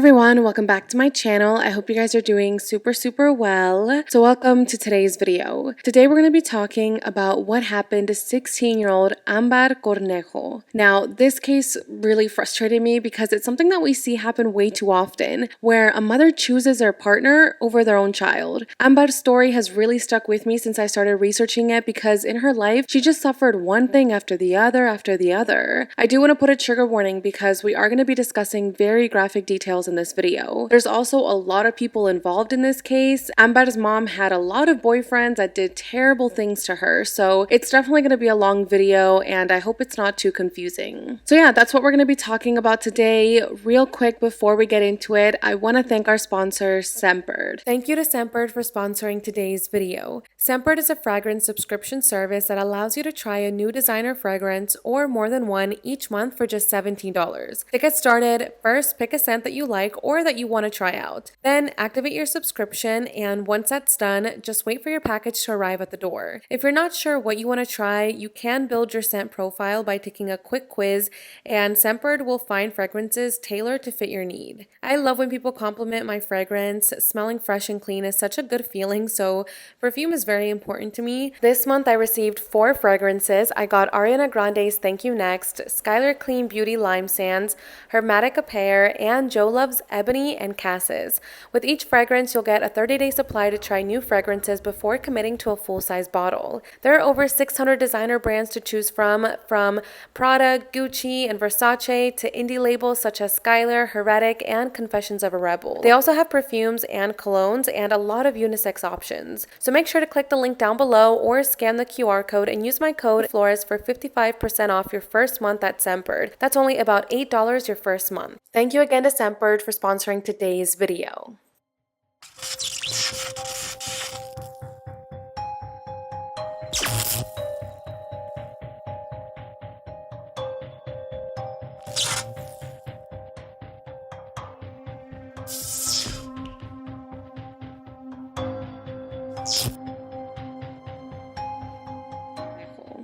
everyone, welcome back to my channel. I hope you guys are doing super well. So welcome to today's video. Today we're going to be talking about what happened to 16-year-old Ámbar Cornejo. Now, this case really frustrated me because it's something that we see happen way too often, where a mother chooses their partner over their own child. Ámbar's story has really stuck with me since I started researching it because in her life, she just suffered one thing after the other I do want to put a trigger warning because we are going to be discussing very graphic details in this video. There's also a lot of people involved in this case. Ámbar's mom had a lot of boyfriends that did terrible things to her, so it's definitely going to be a long video and I hope it's not too confusing. So yeah, that's what we're going to be talking about today. Real quick before we get into it, I want to thank our sponsor, Scentbird. Thank you to Scentbird for sponsoring today's video. Scentbird is a fragrance subscription service that allows you to try a new designer fragrance or more than one each month for just $17. To get started, first pick a scent that you like or that you want to try out. Then activate your subscription, and once that's done, just wait for your package to arrive at the door. If you're not sure what you want to try, you can build your scent profile by taking a quick quiz, and Scentbird will find fragrances tailored to fit your need. I love when people compliment my fragrance. Smelling fresh and clean is such a good feeling, so perfume is very important to me. This month I received 4 fragrances. I got Ariana Grande's Thank You Next, Skylar Clean Beauty Lime Sands, Hermetica Pear, and Joe Love's Ebony and Cassis. With each fragrance, you'll get a 30-day supply to try new fragrances before committing to a full-size bottle. There are over 600 designer brands to choose from Prada, Gucci, and Versace to indie labels such as Skylar, Heretic, and Confessions of a Rebel. They also have perfumes and colognes and a lot of unisex options. So make sure to click the link down below or scan the QR code and use my code Flores for 55% off your first month at Scentbird. That's only about $8 your first month. Thank you again to Scentbird for sponsoring today's video.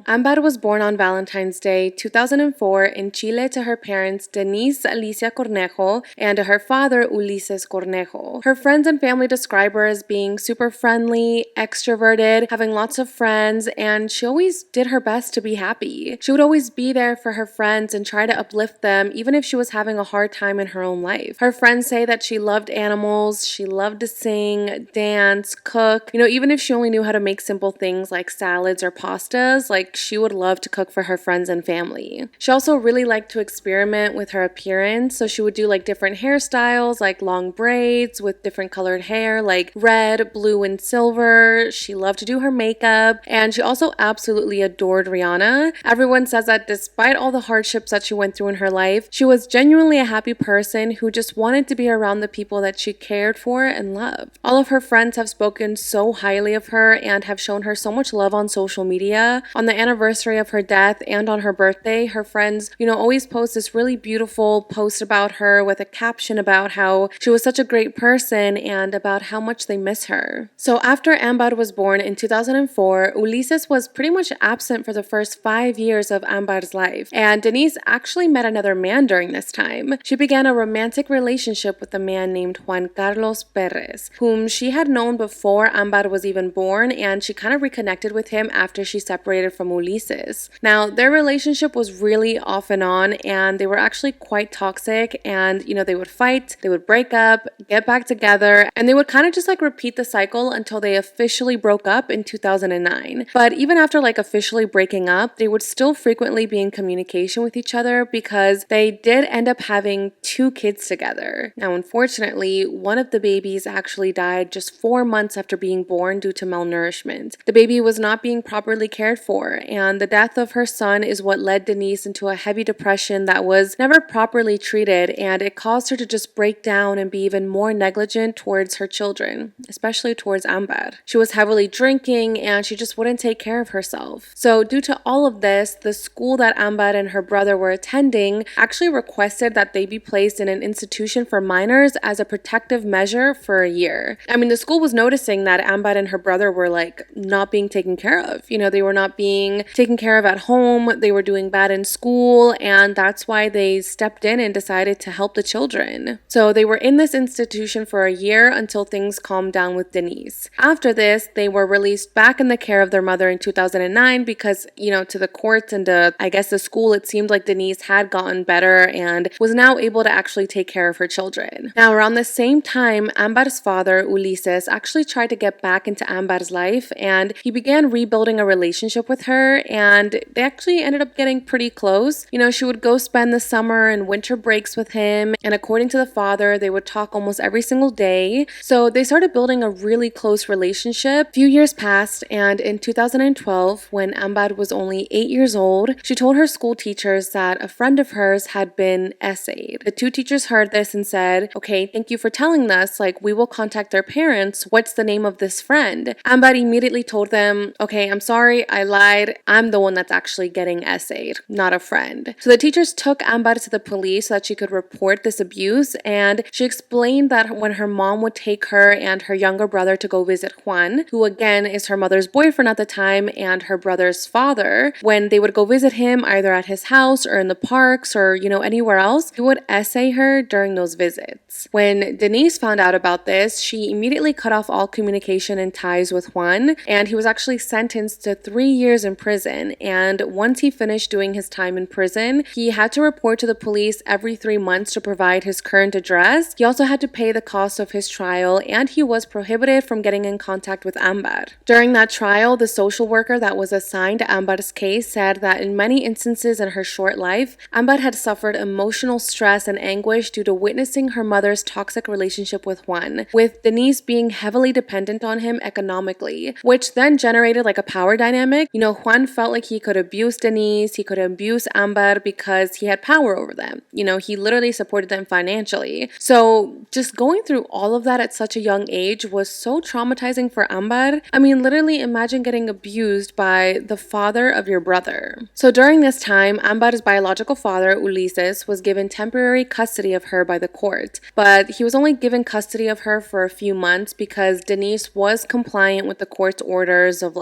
Ámbar was born on Valentine's Day 2004 in Chile to her parents Denise Alicia Cornejo and to her father Ulises Cornejo. Her friends and family describe her as being super friendly, extroverted, having lots of friends, and she always did her best to be happy. She would always be there for her friends and try to uplift them even if she was having a hard time in her own life. Her friends say that she loved animals, she loved to sing, dance, cook. Even if she only knew how to make simple things like salads or pastas, she would love to cook for her friends and family. She also really liked to experiment with her appearance, so she would do different hairstyles, like long braids with different colored hair, like red, blue, and silver. She loved to do her makeup, and she also absolutely adored Ariana. Everyone says that despite all the hardships that she went through in her life, she was genuinely a happy person who just wanted to be around the people that she cared for and loved. All of her friends have spoken so highly of her and have shown her so much love on social media. On the anniversary of her death and on her birthday, her friends, always post this really beautiful post about her with a caption about how she was such a great person and about how much they miss her. So after Ámbar was born in 2004, Ulises was pretty much absent for the first 5 years of Ámbar's life, and Denise actually met another man during this time. She began a romantic relationship with a man named Juan Carlos Perez, whom she had known before Ámbar was even born, and she kind of reconnected with him after she separated from Ulises. Now, their relationship was really off and on, and they were actually quite toxic, and they would fight, they would break up, get back together, and they would kind of just repeat the cycle until they officially broke up in 2009. But even after officially breaking up, they would still frequently be in communication with each other because they did end up having 2 kids together. Now, unfortunately, one of the babies actually died just 4 months after being born due to malnourishment. The baby was not being properly cared for, and the death of her son is what led Denise into a heavy depression that was never properly treated, and it caused her to just break down and be even more negligent towards her children, especially towards Ámbar. She was heavily drinking and she just wouldn't take care of herself. So due to all of this, the school that Ámbar and her brother were attending actually requested that they be placed in an institution for minors as a protective measure for a year. The school was noticing that Ámbar and her brother were not being taken care of. They were not being being taken care of at home, they were doing bad in school, and that's why they stepped in and decided to help the children. So they were in this institution for a year until things calmed down with Denise. After this, they were released back in the care of their mother in 2009 because, to the courts and I guess the school, it seemed like Denise had gotten better and was now able to actually take care of her children. Now, around the same time, Ambar's father, Ulises, actually tried to get back into Ambar's life, and he began rebuilding a relationship with her, and they actually ended up getting pretty close. She would go spend the summer and winter breaks with him, and according to the father, they would talk almost every single day. So they started building a really close relationship. A few years passed, and in 2012, when Ambar was only 8 years old, she told her school teachers that a friend of hers had been essayed. The two teachers heard this and said, "Okay, thank you for telling us. We will contact their parents. What's the name of this friend?" Ambar immediately told them, "Okay, I'm sorry, I lied. I'm the one that's actually getting essayed, not a friend." So the teachers took Ambar to the police so that she could report this abuse, and she explained that when her mom would take her and her younger brother to go visit Juan, who again is her mother's boyfriend at the time and her brother's father, when they would go visit him either at his house or in the parks or, anywhere else, he would essay her during those visits. When Denise found out about this, she immediately cut off all communication and ties with Juan, and he was actually sentenced to 3 years in prison. And once he finished doing his time in prison, he had to report to the police every 3 months to provide his current address. He also had to pay the cost of his trial, and he was prohibited from getting in contact with Ambar. During that trial, the social worker that was assigned to Ambar's case said that in many instances in her short life, Ambar had suffered emotional stress and anguish due to witnessing her mother's toxic relationship with Juan, with Denise being heavily dependent on him economically, which then generated a power dynamic. Juan felt like he could abuse Denise, he could abuse Ambar because he had power over them. He literally supported them financially. So just going through all of that at such a young age was so traumatizing for Ambar. Literally imagine getting abused by the father of your brother. So during this time, Ambar's biological father, Ulises, was given temporary custody of her by the court, but he was only given custody of her for a few months because Denise was compliant with the court's orders of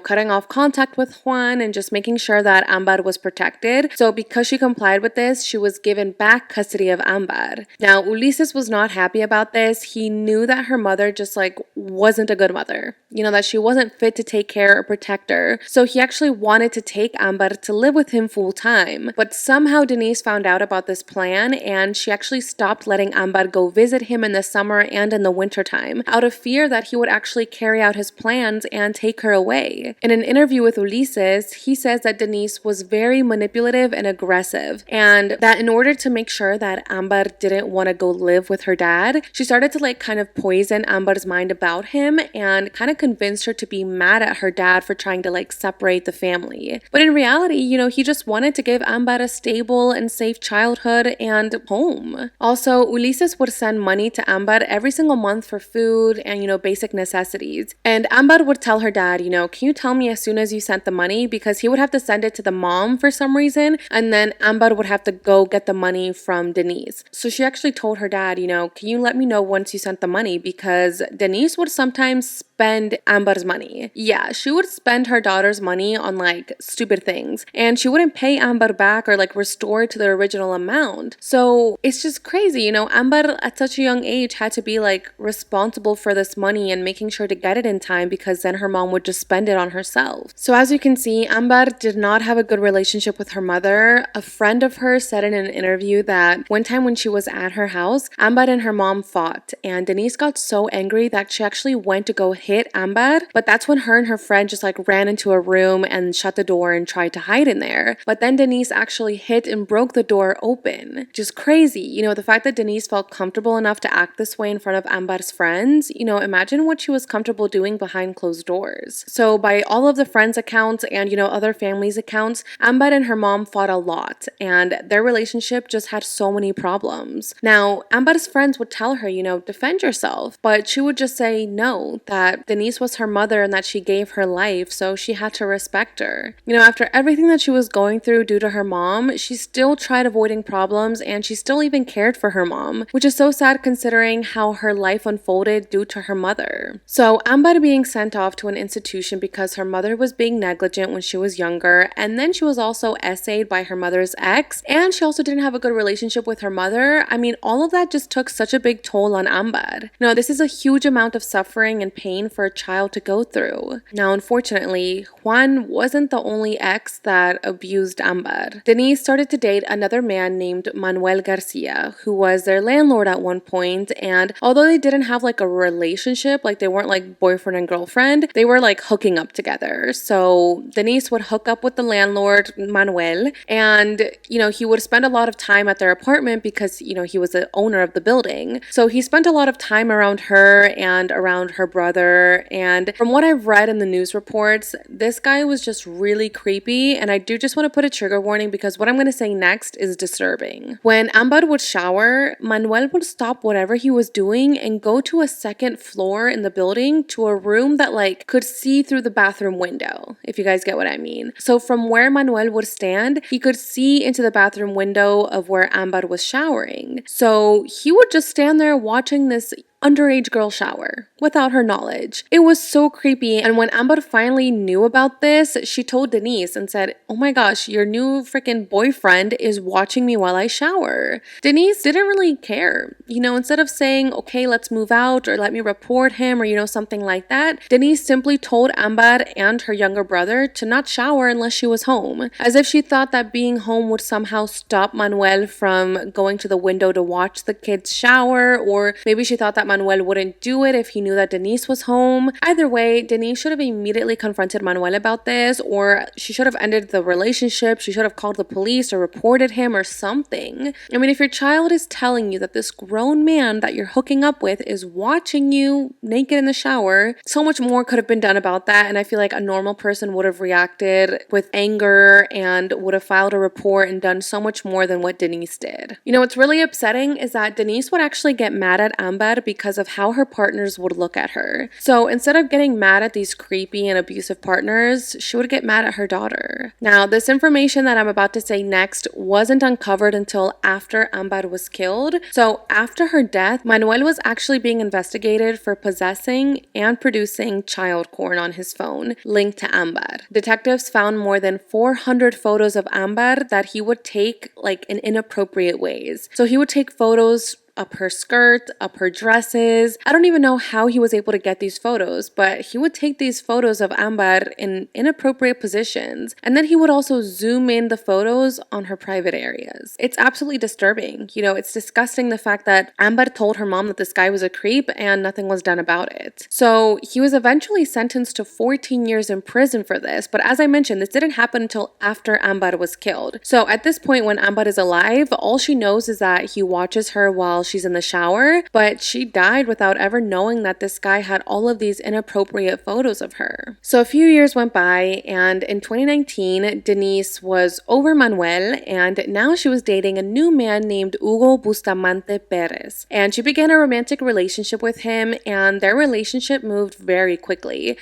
cutting off contact with Juan and just making sure that Ambar was protected. So because she complied with this, she was given back custody of Ambar. Now, Ulises was not happy about this. He knew that her mother just wasn't a good mother, that she wasn't fit to take care or protect her. So he actually wanted to take Ambar to live with him full time. But somehow Denise found out about this plan, and she actually stopped letting Ambar go visit him in the summer and in the winter time out of fear that he would actually carry out his plans and take her away. In an interview with Ulises, he says that Denise was very manipulative and aggressive, and that in order to make sure that Ambar didn't want to go live with her dad, she started to kind of poison Ambar's mind about him and kind of convinced her to be mad at her dad for trying to separate the family. But in reality, he just wanted to give Ambar a stable and safe childhood and home. Also, Ulises would send money to Ambar every single month for food and, basic necessities. And Ambar would tell her dad, "Can you tell me as soon as you sent the money?" Because he would have to send it to the mom for some reason, and then Ambar would have to go get the money from Denise. So she actually told her dad, "Can you let me know once you sent the money?" Because Denise would sometimes spend Ambar's money. Yeah, she would spend her daughter's money on stupid things, and she wouldn't pay Ambar back or restore to the original amount. So it's just crazy, Ambar at such a young age had to be responsible for this money and making sure to get it in time, because then her mom would just spend it on herself. So as you can see, Ambar did not have a good relationship with her mother. A friend of hers said in an interview that one time when she was at her house, Ambar and her mom fought, and Denise got so angry that she actually went to go hit Ambar, but that's when her and her friend just ran into a room and shut the door and tried to hide in there. But then Denise actually hit and broke the door open. Just crazy. The fact that Denise felt comfortable enough to act this way in front of Ambar's friends, imagine what she was comfortable doing behind closed doors. So by all of the friends' accounts and, other families' accounts, Ambar and her mom fought a lot, and their relationship just had so many problems. Now, Ambar's friends would tell her, defend yourself, but she would just say no, that that Denise was her mother and that she gave her life, so she had to respect her. After everything that she was going through due to her mom, she still tried avoiding problems and she still even cared for her mom, which is so sad considering how her life unfolded due to her mother. So Ámbar being sent off to an institution because her mother was being negligent when she was younger, and then she was also essayed by her mother's ex, and she also didn't have a good relationship with her mother. All of that just took such a big toll on Ámbar. Now, this is a huge amount of suffering and pain for a child to go through. Now, unfortunately, Juan wasn't the only ex that abused Ámbar. Denise started to date another man named Manuel Garcia, who was their landlord at one point, and although they didn't have like a relationship, like they weren't like boyfriend and girlfriend, they were like hooking up together. So Denise would hook up with the landlord, Manuel, and he would spend a lot of time at their apartment because he was the owner of the building. So he spent a lot of time around her and around her brother, and from what I've read in the news reports, this guy was just really creepy, and I do just want to put a trigger warning because what I'm going to say next is disturbing. When Ámbar would shower, Manuel would stop whatever he was doing and go to a second floor in the building to a room that like could see through the bathroom window, if you guys get what I mean. So from where Manuel would stand, he could see into the bathroom window of where Ámbar was showering. So he would just stand there watching this underage girl shower without her knowledge. It was so creepy, and when Ámbar finally knew about this, she told Denise and said, "Oh my gosh, your new freaking boyfriend is watching me while I shower." Denise didn't really care. Instead of saying, "Okay, let's move out," or "let me report him," or something like that, Denise simply told Ámbar and her younger brother to not shower unless she was home, as if she thought that being home would somehow stop Manuel from going to the window to watch the kids shower, or maybe she thought that Manuel wouldn't do it if he knew that Denise was home. Either way, Denise should have immediately confronted Manuel about this, or she should have ended the relationship. She should have called the police or reported him or something. If your child is telling you that this grown man that you're hooking up with is watching you naked in the shower, so much more could have been done about that, and I feel like a normal person would have reacted with anger and would have filed a report and done so much more than what Denise did. What's really upsetting is that Denise would actually get mad at Ámbar because of how her partners would look at her. So instead of getting mad at these creepy and abusive partners, she would get mad at her daughter. Now, this information that I'm about to say next wasn't uncovered until after Ámbar was killed. So after her death, Manuel was actually being investigated for possessing and producing child porn on his phone linked to Ámbar. Detectives found more than 400 photos of Ámbar that he would take like in inappropriate ways. So he would take photos up her skirt, up her dresses. I don't even know how he was able to get these photos, but he would take these photos of Ámbar in inappropriate positions, and then he would also zoom in the photos on her private areas. It's absolutely disturbing. It's disgusting the fact that Ámbar told her mom that this guy was a creep and nothing was done about it. So he was eventually sentenced to 14 years in prison for this, but as I mentioned, this didn't happen until after Ámbar was killed. So at this point, when Ámbar is alive, all she knows is that he watches her while she's in the shower, but she died without ever knowing that this guy had all of these inappropriate photos of her. So a few years went by, and in 2019, Denise was over Manuel, and now she was dating a new man named Hugo Bustamante Perez. And she began a romantic relationship with him, and their relationship moved very quickly.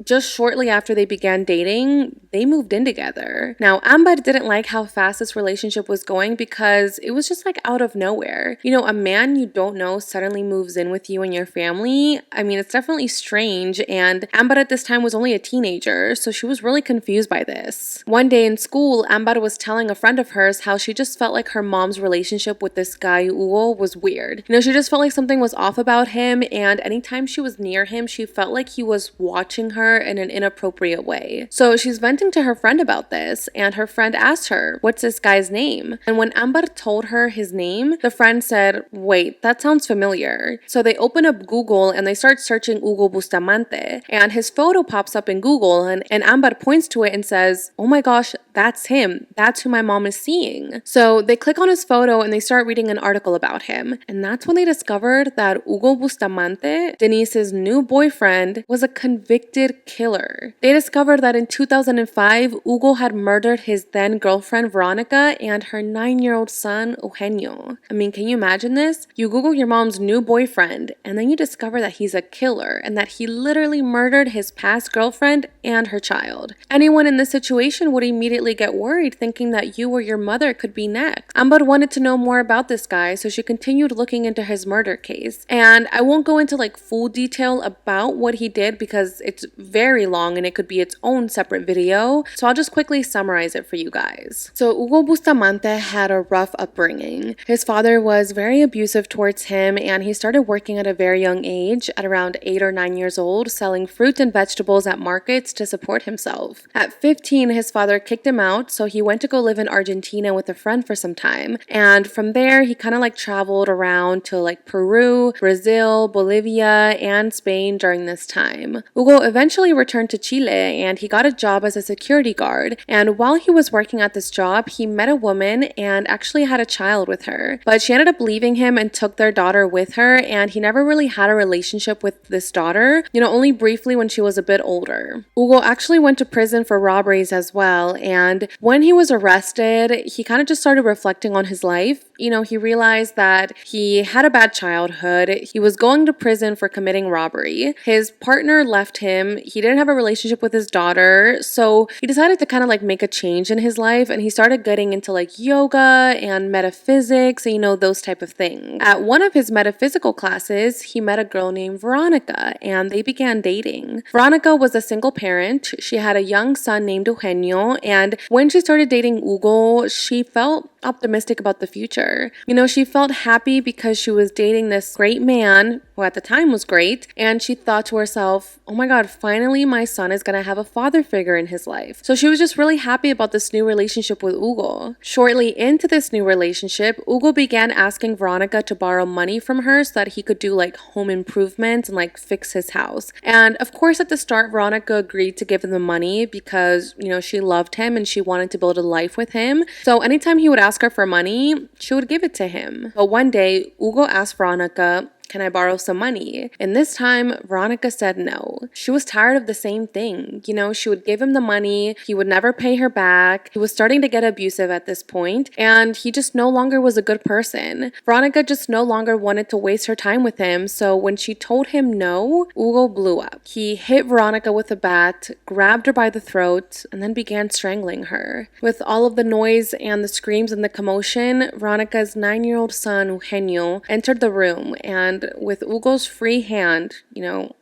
Just shortly after they began dating, they moved in together. Now, Ámbar didn't like how fast this relationship was going because it was just like out of nowhere. A man you don't know suddenly moves in with you and your family. It's definitely strange, and Ámbar at this time was only a teenager, so she was really confused by this. One day in school, Ámbar was telling a friend of hers how she just felt like her mom's relationship with this guy, Hugo, was weird. She just felt like something was off about him, and anytime she was near him, she felt like he was watching her in an inappropriate way. So she's venting to her friend about this, and her friend asked her, "What's this guy's name?" And when Ámbar told her his name, the friend said, "Wait, that sounds familiar." So they open up Google and they start searching Hugo Bustamante, and his photo pops up in Google, and Ámbar points to it and says, "Oh my gosh, that's him. That's who my mom is seeing." So they click on his photo and they start reading an article about him, and that's when they discovered that Hugo Bustamante, Denise's new boyfriend, was a convicted killer. They discovered that in 2005, Hugo had murdered his then girlfriend Veronica and her 9-year-old son Eugenio. Can you imagine this? You Google your mom's new boyfriend, and then you discover that he's a killer and that he literally murdered his past girlfriend and her child. Anyone in this situation would immediately get worried, thinking that you or your mother could be next. Ámbar wanted to know more about this guy, so she continued looking into his murder case. And I won't go into like full detail about what he did because it's very long and it could be its own separate video. So I'll just quickly summarize it for you guys. So Hugo Bustamante had a rough upbringing. His father was very abusive towards him, and he started working at a very young age, at around 8 or 9 years old, selling fruit and vegetables at markets to support himself. At 15, his father kicked him out, so he went to go live in Argentina with a friend for some time. And from there, he kind of like traveled around to like Peru, Brazil, Bolivia, and Spain during this time. Hugo eventually returned to Chile, and he got a job as a security guard. And while he was working at this job, he met a woman and actually had a child with her. But she ended up leaving him and took their daughter with her, and he never really had a relationship with this daughter, only briefly when she was a bit older. Hugo actually went to prison for robberies as well, and when he was arrested, he kind of just started reflecting on his life. He realized that he had a bad childhood. He was going to prison for committing robbery. His partner left him. He didn't have a relationship with his daughter, so he decided to kind of like make a change in his life, and he started getting into like yoga and metaphysics, those type of things. At one of his metaphysical classes, he met a girl named Veronica, and they began dating. Veronica was a single parent. She had a young son named Eugenio, and when she started dating Hugo, she felt optimistic about the future. She felt happy because she was dating this great man, who at the time was great, and she thought to herself, oh my god, finally my son is gonna have a father figure in his life. So she was just really happy about this new relationship with Hugo. Shortly into this new relationship, Hugo began asking Veronica to borrow money from her so that he could do like home improvements and like fix his house. And of course at the start, Veronica agreed to give him the money because, she loved him and she wanted to build a life with him. So anytime he would ask her for money, she would give it to him. But one day, Hugo asked Veronica, can I borrow some money? And this time, Veronica said no. She was tired of the same thing. She would give him the money. He would never pay her back. He was starting to get abusive at this point, and he just no longer was a good person. Veronica just no longer wanted to waste her time with him, so when she told him no, Hugo blew up. He hit Veronica with a bat, grabbed her by the throat, and then began strangling her. With all of the noise and the screams and the commotion, Veronica's 9-year-old son, Eugenio, entered the room, and with Hugo's free hand,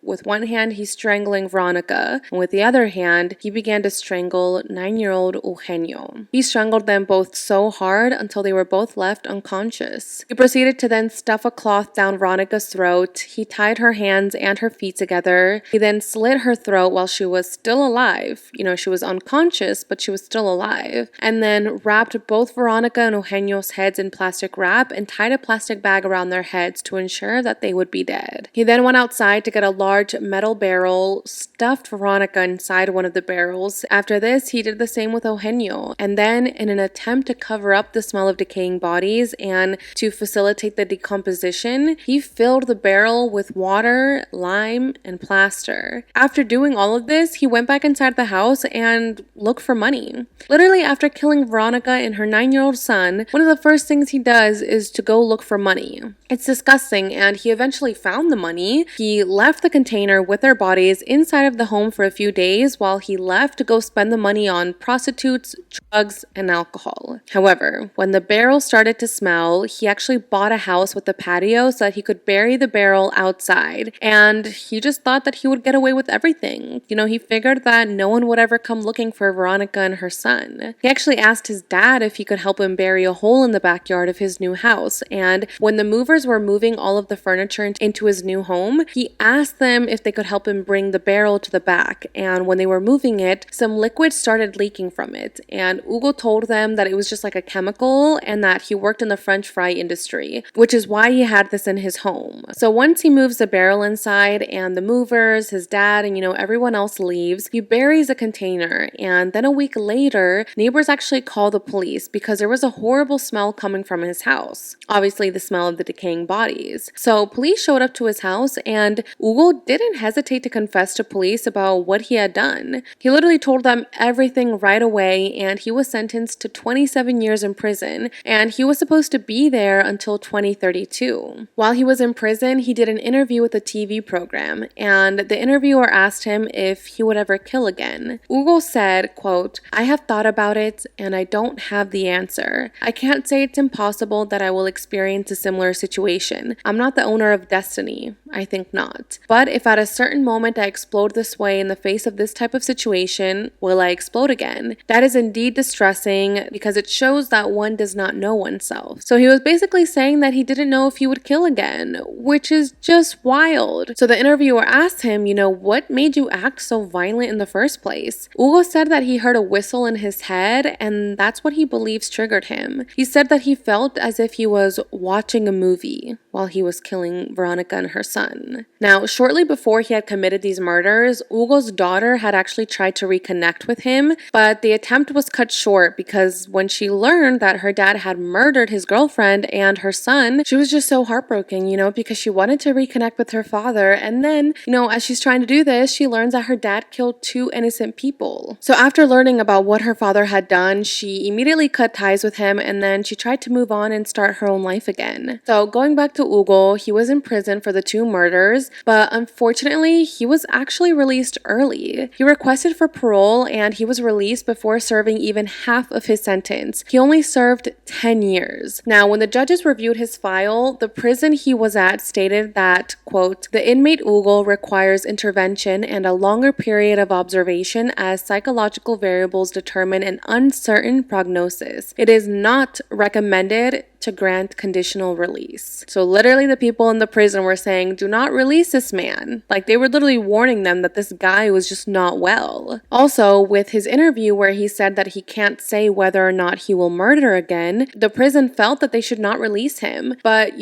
with one hand he's strangling Veronica, and with the other hand, he began to strangle 9-year-old Eugenio. He strangled them both so hard until they were both left unconscious. He proceeded to then stuff a cloth down Veronica's throat. He tied her hands and her feet together. He then slit her throat while she was still alive. She was unconscious, but she was still alive. And then wrapped both Veronica and Eugenio's heads in plastic wrap and tied a plastic bag around their heads to ensure that they would be dead. He then went outside to get a large metal barrel, stuffed Veronica inside one of the barrels. After this, he did the same with Eugenio. And then, in an attempt to cover up the smell of decaying bodies and to facilitate the decomposition, he filled the barrel with water, lime, and plaster. After doing all of this, he went back inside the house and looked for money. Literally, after killing Veronica and her 9-year-old son, one of the first things he does is to go look for money. It's disgusting, and he eventually found the money. He left the container with their bodies inside of the home for a few days while he left to go spend the money on prostitutes, drugs, and alcohol. However, when the barrel started to smell, he actually bought a house with a patio so that he could bury the barrel outside, and he just thought that he would get away with everything. He figured that no one would ever come looking for Veronica and her son. He actually asked his dad if he could help him bury a hole in the backyard of his new house, and when the movers were moving all of the furniture into his new home, he asked them if they could help him bring the barrel to the back, and when they were moving it, some liquid started leaking from it, and Hugo told them that it was just like a chemical and that he worked in the French fry industry, which is why he had this in his home. So once he moves the barrel inside and the movers, his dad, and everyone else leaves, he buries a container, and then a week later, neighbors actually call the police because there was a horrible smell coming from his house. Obviously the smell of the decaying bodies. So So police showed up to his house, and Hugo didn't hesitate to confess to police about what he had done. He literally told them everything right away, and he was sentenced to 27 years in prison, and he was supposed to be there until 2032. While he was in prison, he did an interview with a TV program, and the interviewer asked him if he would ever kill again. Hugo said, quote, "I have thought about it, and I don't have the answer. I can't say it's impossible that I will experience a similar situation. I'm not the owner of destiny. I think not. But if at a certain moment I explode this way in the face of this type of situation, will I explode again? That is indeed distressing because it shows that one does not know oneself." So he was basically saying that he didn't know if he would kill again, which is just wild. So the interviewer asked him, what made you act so violent in the first place? Hugo said that he heard a whistle in his head, and that's what he believes triggered him. He said that he felt as if he was watching a movie while he was killing Veronica and her son. Now, shortly before he had committed these murders, Hugo's daughter had actually tried to reconnect with him, but the attempt was cut short because when she learned that her dad had murdered his girlfriend and her son, she was just so heartbroken, because she wanted to reconnect with her father. And then, as she's trying to do this, she learns that her dad killed 2 innocent people. So after learning about what her father had done, she immediately cut ties with him, and then she tried to move on and start her own life again. So going back to Hugo, he was in prison for the 2 murders, but unfortunately, he was actually released early. He requested for parole, and he was released before serving even half of his sentence. He only served 10 years. Now, when the judges reviewed his file, the prison he was at stated that, quote, "The inmate Hugo requires intervention and a longer period of observation as psychological variables determine an uncertain prognosis. It is not recommended to grant conditional release." So literally the people in the prison were saying, do not release this man. Like, they were literally warning them that this guy was just not well. Also, with his interview where he said that he can't say whether or not he will murder again, the prison felt that they should not release him. But,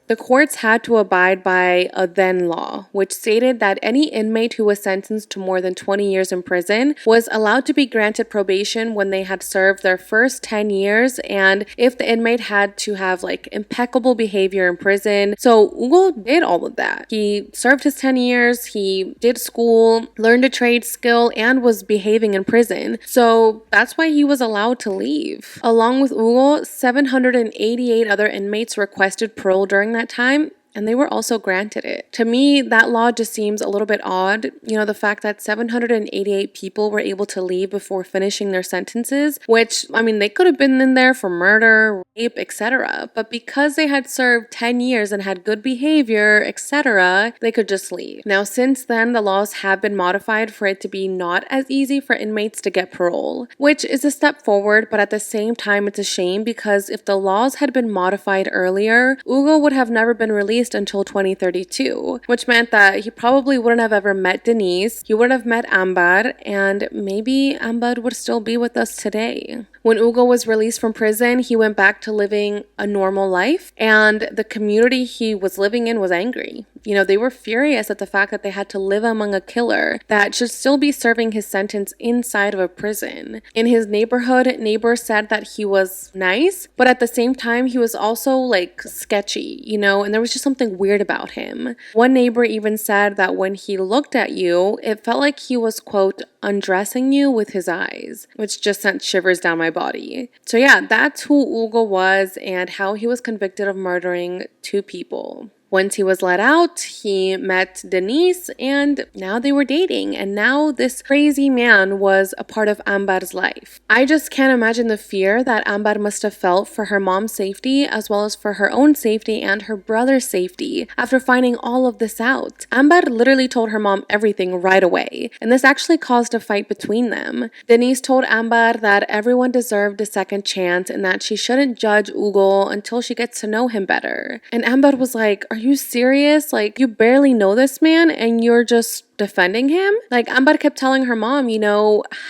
the courts had to abide by a then law, which stated that any inmate who was sentenced to more than 20 years in prison was allowed to be granted probation when they had served their first 10 years, and if the inmate had to have impeccable behavior in prison. So Hugo did all of that. He served his 10 years, he did school, learned a trade skill, and was behaving in prison. So that's why he was allowed to leave. Along with Hugo, 788 other inmates requested parole during that time, and they were also granted it. To me, that law just seems a little bit odd. The fact that 788 people were able to leave before finishing their sentences, which, they could have been in there for murder, rape, etc. But because they had served 10 years and had good behavior, etc., they could just leave. Now, since then, the laws have been modified for it to be not as easy for inmates to get parole, which is a step forward, but at the same time, it's a shame because if the laws had been modified earlier, Hugo would have never been released until 2032, which meant that he probably wouldn't have ever met Denise, he wouldn't have met Ámbar, and maybe Ámbar would still be with us today. When Hugo was released from prison, he went back to living a normal life, and the community he was living in was angry. They were furious at the fact that they had to live among a killer that should still be serving his sentence inside of a prison. In his neighborhood, neighbors said that he was nice, but at the same time, he was also sketchy, and there was just something weird about him. One neighbor even said that when he looked at you, it felt like he was, quote, undressing you with his eyes, which just sent shivers down my body. So yeah, that's who Hugo was and how he was convicted of murdering 2 people. Once he was let out, he met Denise, and now they were dating, and now this crazy man was a part of Ámbar's life. I just can't imagine the fear that Ámbar must have felt for her mom's safety, as well as for her own safety and her brother's safety, after finding all of this out. Ámbar literally told her mom everything right away, and this actually caused a fight between them. Denise told Ámbar that everyone deserved a second chance, and that she shouldn't judge Hugo until she gets to know him better. And Ámbar was like, "Are you serious? You barely know this man and you're just defending him. Like, Ámbar kept telling her mom,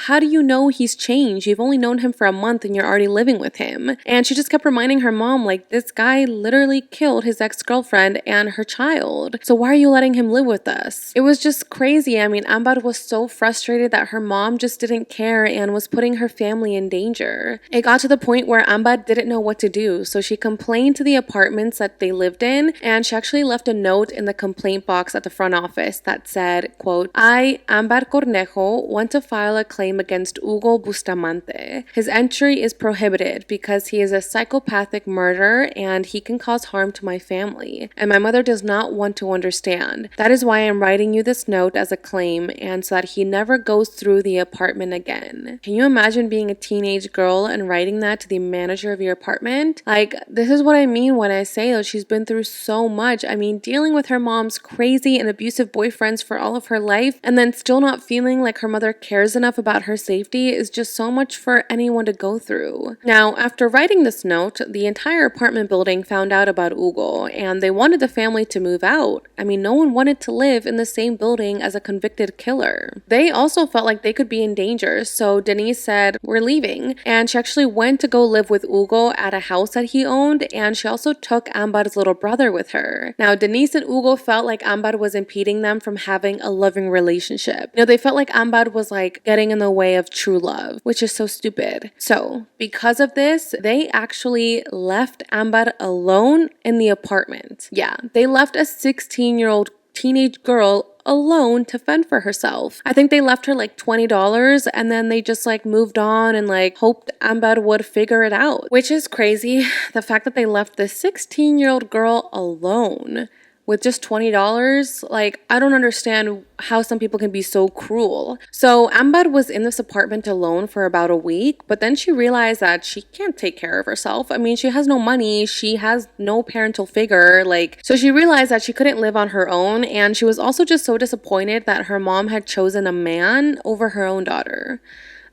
how do you know he's changed? You've only known him for a month and you're already living with him. And she just kept reminding her mom, like, this guy literally killed his ex-girlfriend and her child. So why are you letting him live with us? It was just crazy. I mean, Ámbar was so frustrated that her mom just didn't care and was putting her family in danger. It got to the point where Ámbar didn't know what to do. So she complained to the apartments that they lived in, and she actually left a note in the complaint box at the front office that said, quote, I, Ámbar Cornejo, want to file a claim against Hugo Bustamante. His entry is prohibited because he is a psychopathic murderer and he can cause harm to my family. And my mother does not want to understand. That is why I'm writing you this note as a claim and so that he never goes through the apartment again. Can you imagine being a teenage girl and writing that to the manager of your apartment? Like, this is what I mean when I say that she's been through so much. I mean, dealing with her mom's crazy and abusive boyfriends for all of her life and then still not feeling like her mother cares enough about her safety is just so much for anyone to go through. Now, after writing this note, the entire apartment building found out about Hugo and they wanted the family to move out. I mean, no one wanted to live in the same building as a convicted killer. They also felt like they could be in danger, so Denise said, we're leaving. And she actually went to go live with Hugo at a house that he owned, and she also took Ámbar's little brother with her. Now, Denise and Hugo felt like Ámbar was impeding them from having a loving relationship. They felt like Ámbar was like getting in the way of true love, which is so stupid. So, because of this, they actually left Ámbar alone in the apartment. Yeah, they left a 16-year-old teenage girl alone to fend for herself. I think they left her like $20 and then they just like moved on and like hoped Ámbar would figure it out, which is crazy. The fact that they left this 16-year-old girl alone with just $20, like, I don't understand how some people can be so cruel. So Ámbar was in this apartment alone for about a week, but then she realized that she can't take care of herself. I mean, she has no money, she has no parental figure, so she realized that she couldn't live on her own, and she was also just so disappointed that her mom had chosen a man over her own daughter.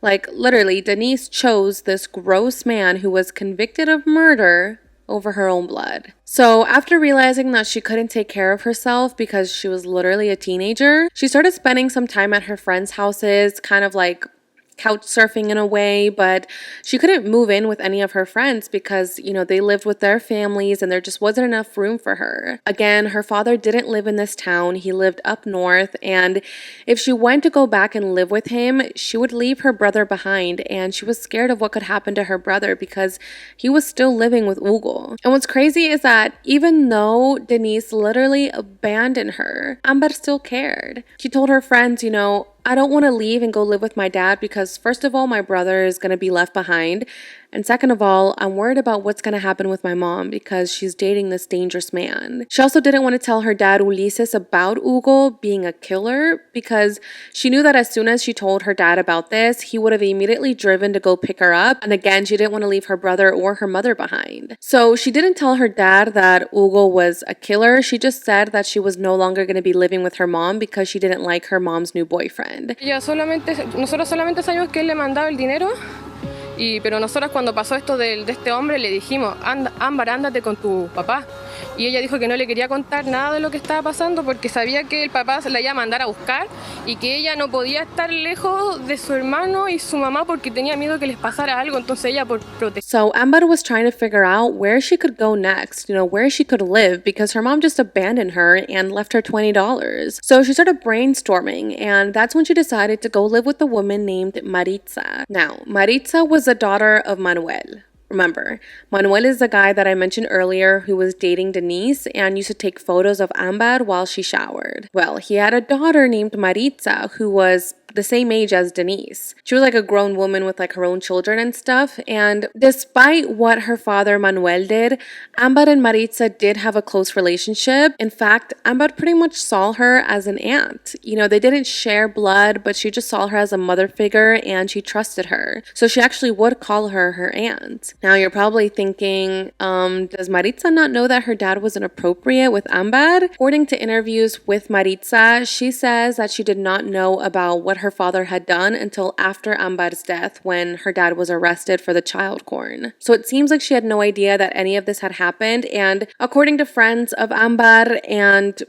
Like, literally, Denise chose this gross man who was convicted of murder over her own blood. So after realizing that she couldn't take care of herself because she was literally a teenager, she started spending some time at her friends' houses, kind of like couch surfing in a way, but she couldn't move in with any of her friends because, they lived with their families and there just wasn't enough room for her. Again, her father didn't live in this town. He lived up north, and if she went to go back and live with him, she would leave her brother behind, and she was scared of what could happen to her brother because he was still living with Hugo. And what's crazy is that even though Denise literally abandoned her, Ámbar still cared. She told her friends, I don't want to leave and go live with my dad because, first of all, my brother is going to be left behind. And second of all, I'm worried about what's going to happen with my mom because she's dating this dangerous man. She also didn't want to tell her dad, Ulises, about Hugo being a killer because she knew that as soon as she told her dad about this, he would have immediately driven to go pick her up. And again, she didn't want to leave her brother or her mother behind. So she didn't tell her dad that Hugo was a killer. She just said that she was no longer going to be living with her mom because she didn't like her mom's new boyfriend. Nosotros solamente sabemos que él le mandaba el dinero. Pero nosotras cuando pasó esto de este hombre le dijimos, Ámbar, ándate con tu papá. Y ella dijo que no le quería contar nada de lo que estaba pasando porque sabía que el papá la iba a mandar a buscar y que ella no podía estar lejos de su hermano y su mamá porque tenía miedo que les pasara algo. Entonces ella por proteger. So Ámbar was trying to figure out where she could go next, where she could live because her mom just abandoned her and left her $20. So she started brainstorming, and that's when she decided to go live with a woman named Maritza. Now, Maritza was the daughter of Manuel. Remember, Manuel is the guy that I mentioned earlier who was dating Denise and used to take photos of Ámbar while she showered. Well, he had a daughter named Maritza who was the same age as Denise. She was like a grown woman with like her own children and stuff, and despite what her father Manuel did, Ámbar and Maritza did have a close relationship. In fact, Ámbar pretty much saw her as an aunt. They didn't share blood, but she just saw her as a mother figure and she trusted her. So she actually would call her her aunt. Now you're probably thinking, does Maritza not know that her dad was inappropriate with Ámbar? According to interviews with Maritza, she says that she did not know about what her father had done until after Ámbar's death when her dad was arrested for the child porn. So it seems like she had no idea that any of this had happened, and according to friends of Ámbar and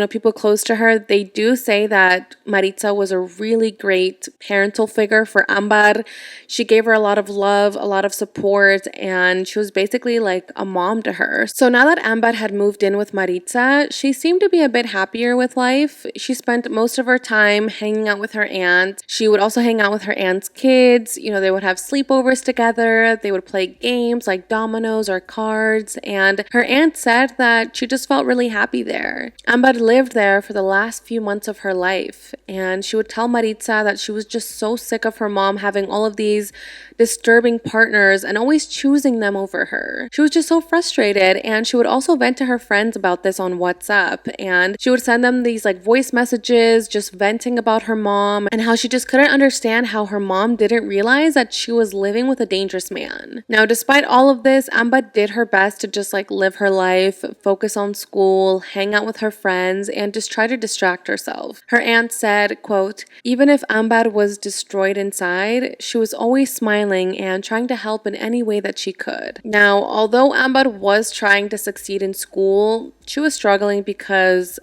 people close to her, they do say that Maritza was a really great parental figure for Ámbar. She gave her a lot of love, a lot of support, and she was basically like a mom to her. So now that Ámbar had moved in with Maritza, she seemed to be a bit happier with life. She spent most of her time hanging out with her aunt. She would also hang out with her aunt's kids. They would have sleepovers together. They would play games like dominoes or cards, and her aunt said that she just felt really happy there. Ámbar lived there for the last few months of her life, and she would tell Maritza that she was just so sick of her mom having all of these disturbing partners and always choosing them over her. She was just so frustrated, and she would also vent to her friends about this on WhatsApp, and she would send them these like voice messages just venting about her mom and how she just couldn't understand how her mom didn't realize that she was living with a dangerous man. Now, despite all of this, Ámbar did her best to just like live her life, focus on school, hang out with her friends, and just try to distract herself. Her aunt said, quote, "Even if Ámbar was destroyed inside, she was always smiling and trying to help in any way that she could." Now, although Ámbar was trying to succeed in school, she was struggling because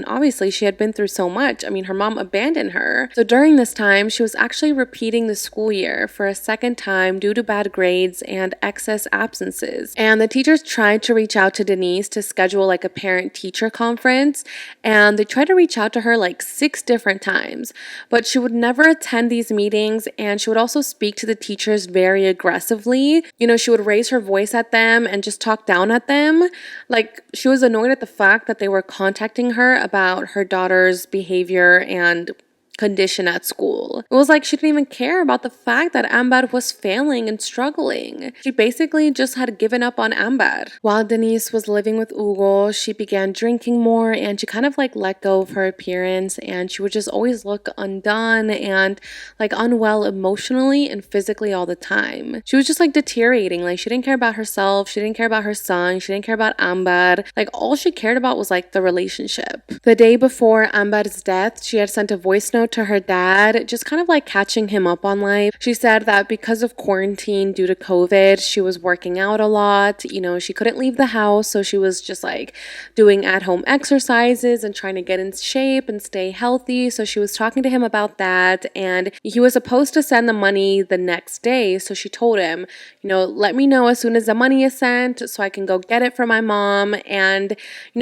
obviously she had been through so much. Her mom abandoned her. So during this time, she was actually repeating the school year for a second time due to bad grades and excess absences. And the teachers tried to reach out to Denise to schedule like a parent-teacher conference, and they tried to reach out to her like 6 different times, but she would never attend these meetings, and she would also speak to the teachers very aggressively. She would raise her voice at them and just talk down at them. Like, she was annoyed at the fact that they were contacting her about her daughter's behavior and condition at school. It was like she didn't even care about the fact that Ámbar was failing and struggling. She basically just had given up on Ámbar. While Denise was living with Hugo, she began drinking more, and she kind of like let go of her appearance, and she would just always look undone and like unwell emotionally and physically all the time. She was just like deteriorating. Like, she didn't care about herself, she didn't care about her son, she didn't care about Ámbar. Like, all she cared about was like the relationship. The day before Ámbar's death, she had sent a voice note to her dad, just kind of like catching him up on life. She said that because of quarantine due to COVID, she was working out a lot. She couldn't leave the house, so she was just like doing at-home exercises and trying to get in shape and stay healthy. So she was talking to him about that, and he was supposed to send the money the next day. So she told him, let me know as soon as the money is sent so I can go get it for my mom. And,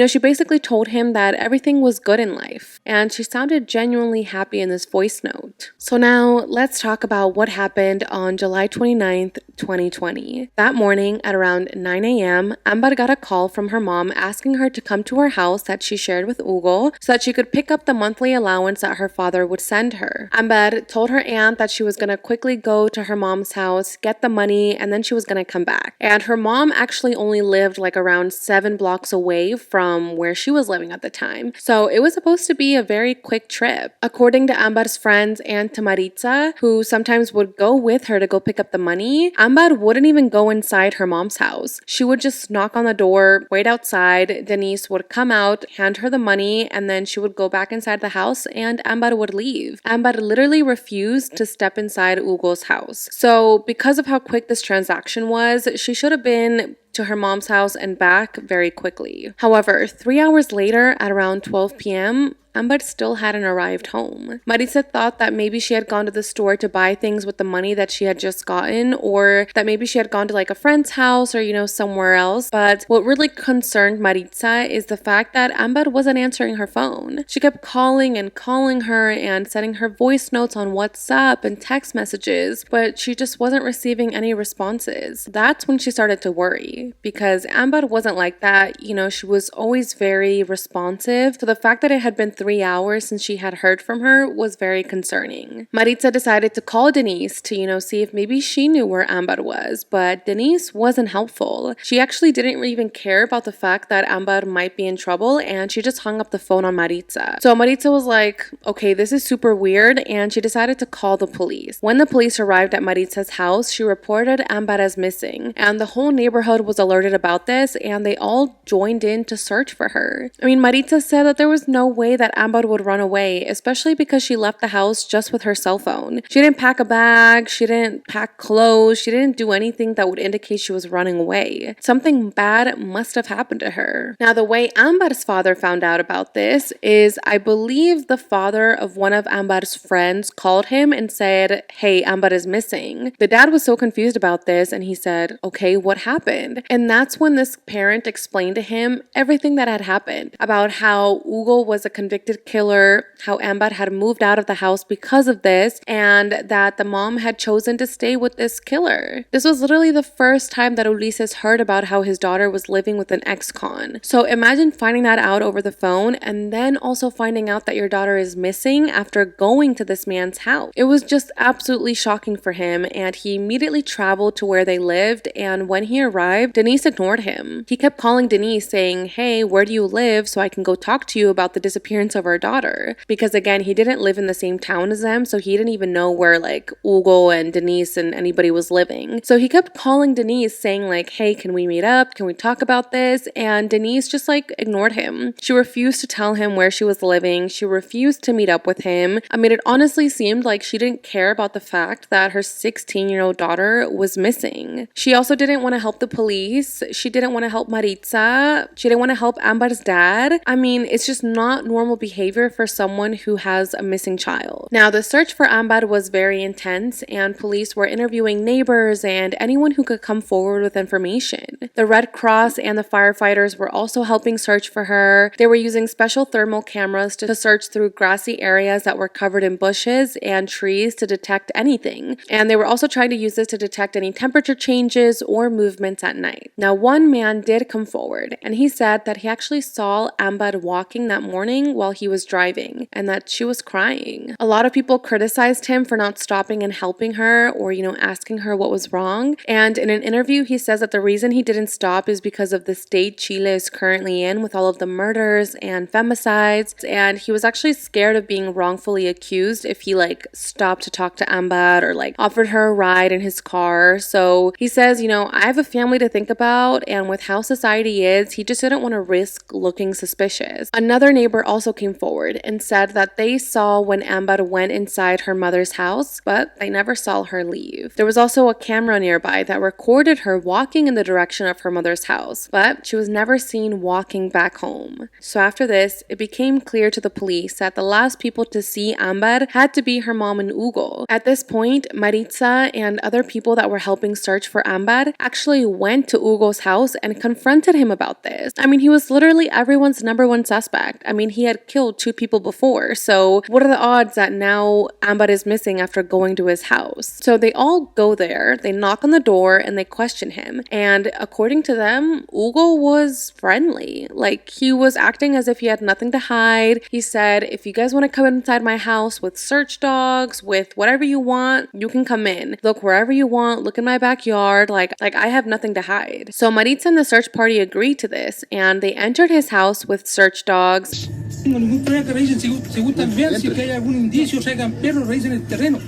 she basically told him that everything was good in life, and she sounded genuinely happy in this voice note. So now let's talk about what happened on July 29th, 2020. That morning at around 9 a.m., Ámbar got a call from her mom asking her to come to her house that she shared with Hugo so that she could pick up the monthly allowance that her father would send her. Ámbar told her aunt that she was going to quickly go to her mom's house, get the money, and then she was going to come back. And her mom actually only lived like around 7 blocks away from where she was living at the time. So it was supposed to be a very quick trip. According to Ámbar's friends and to Maritza, who sometimes would go with her to go pick up the money, Ámbar wouldn't even go inside her mom's house. She would just knock on the door, wait outside, Denise would come out, hand her the money, and then she would go back inside the house and Ámbar would leave. Ámbar literally refused to step inside Hugo's house. So because of how quick this transaction was, she should have been to her mom's house and back very quickly. However, 3 hours later at around 12 p.m., Ámbar still hadn't arrived home. Maritza thought that maybe she had gone to the store to buy things with the money that she had just gotten, or that maybe she had gone to like a friend's house or, somewhere else. But what really concerned Maritza is the fact that Ámbar wasn't answering her phone. She kept calling and calling her and sending her voice notes on WhatsApp and text messages, but she just wasn't receiving any responses. That's when she started to worry, because Ámbar wasn't like that. She was always very responsive. So the fact that it had been 3 hours since she had heard from her was very concerning. Maritza decided to call Denise to, see if maybe she knew where Ámbar was, but Denise wasn't helpful. She actually didn't even care about the fact that Ámbar might be in trouble, and she just hung up the phone on Maritza. So Maritza was like, okay, this is super weird, and she decided to call the police. When the police arrived at Maritza's house, she reported Ámbar as missing, and the whole neighborhood was alerted about this, and they all joined in to search for her. Maritza said that there was no way that that Ámbar would run away, especially because she left the house just with her cell phone. She didn't pack a bag, she didn't pack clothes, she didn't do anything that would indicate she was running away. Something bad must have happened to her. Now, the way Ámbar's father found out about this is, I believe the father of one of Ámbar's friends called him and said, hey, Ámbar is missing. The dad was so confused about this and he said, okay, what happened? And that's when this parent explained to him everything that had happened about how Hugo was a convicted killer, how Ámbar had moved out of the house because of this, and that the mom had chosen to stay with this killer. This was literally the first time that Ulises heard about how his daughter was living with an ex-con. So imagine finding that out over the phone and then also finding out that your daughter is missing after going to this man's house. It was just absolutely shocking for him, and he immediately traveled to where they lived, and when he arrived, Denise ignored him. He kept calling Denise saying, hey, where do you live so I can go talk to you about the disappearance of our daughter? Because again, he didn't live in the same town as them, so he didn't even know where like Hugo and Denise and anybody was living. So he kept calling Denise saying like, hey, can we meet up? Can we talk about this? And Denise just like ignored him. She refused to tell him where she was living. She refused to meet up with him. I mean, it honestly seemed like she didn't care about the fact that her 16-year-old daughter was missing. She also didn't want to help the police. She didn't want to help Maritza. She didn't want to help Ámbar's dad. I mean, it's just not normal behavior for someone who has a missing child. Now, the search for Ámbar was very intense, and police were interviewing neighbors and anyone who could come forward with information. The Red Cross and the firefighters were also helping search for her. They were using special thermal cameras to search through grassy areas that were covered in bushes and trees to detect anything. And they were also trying to use this to detect any temperature changes or movements at night. Now, one man did come forward, and he said that he actually saw Ámbar walking that morning while he was driving, and that she was crying. A lot of people criticized him for not stopping and helping her, or, asking her what was wrong. And in an interview, he says that the reason he didn't stop is because of the state Chile is currently in with all of the murders and femicides, and he was actually scared of being wrongfully accused if he stopped to talk to Ámbar or offered her a ride in his car. So he says, I have a family to think about, and with how society is, he just didn't want to risk looking suspicious. Another neighbor also came forward and said that they saw when Ámbar went inside her mother's house, but they never saw her leave. There was also a camera nearby that recorded her walking in the direction of her mother's house, but she was never seen walking back home. So after this, it became clear to the police that the last people to see Ámbar had to be her mom and Hugo. At this point, Maritza and other people that were helping search for Ámbar actually went to Hugo's house and confronted him about this. I mean, he was literally everyone's number one suspect. I mean, he had killed 2 people before, so what are the odds that now Ámbar is missing after going to his house? So they all go there, they knock on the door, and they question him. And according to them, Hugo was friendly. He was acting as if he had nothing to hide. He said, if you guys want to come inside my house with search dogs, with whatever you want, you can come in. Look wherever you want, look in my backyard, like I have nothing to hide. So Maritza and the search party agreed to this, and they entered his house with search dogs. No tengo ningún problema que revisen si gustan ver si hay algún indicio, traigan perros, revisen el terreno.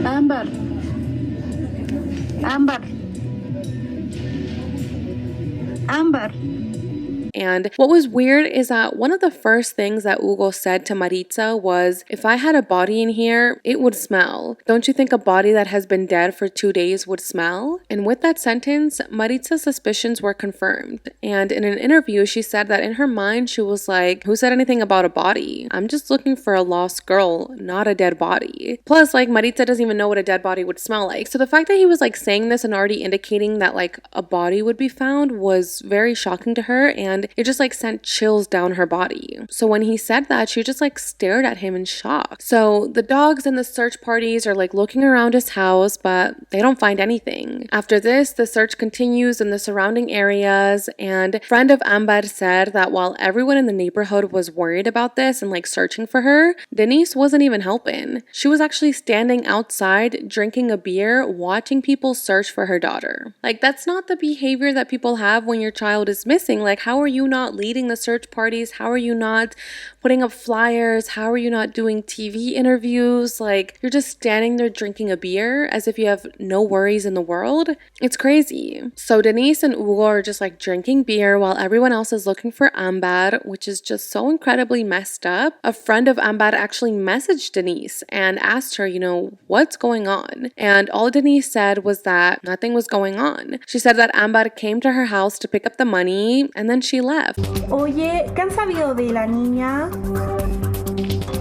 Ámbar. Ámbar. Ámbar. And what was weird is that one of the first things that Hugo said to Maritza was, if I had a body in here, it would smell. Don't you think a body that has been dead for 2 days would smell? And with that sentence, Maritza's suspicions were confirmed. And in an interview, she said that in her mind, she was like, who said anything about a body? I'm just looking for a lost girl, not a dead body. Plus, Maritza doesn't even know what a dead body would smell like. So the fact that he was saying this and already indicating that a body would be found was very shocking to her, and it just sent chills down her body. So when he said that, she just stared at him in shock. So the dogs and the search parties are looking around his house, but they don't find anything. After this, the search continues in the surrounding areas, and a friend of Ámbar said that while everyone in the neighborhood was worried about this and searching for her, Denise wasn't even helping. She was actually standing outside drinking a beer, watching people search for her daughter. That's not the behavior that people have when your child is missing. How are you you not leading the search parties? How are you not putting up flyers? How are you not doing TV interviews? Like, you're just standing there drinking a beer as if you have no worries in the world. It's crazy. So Denise and Hugo are just like drinking beer while everyone else is looking for Ámbar, which is just so incredibly messed up. A friend of Ámbar actually messaged Denise and asked her, what's going on? And all Denise said was that nothing was going on. She said that Ámbar came to her house to pick up the money and then she left. Oye, ¿qué han sabido de la niña?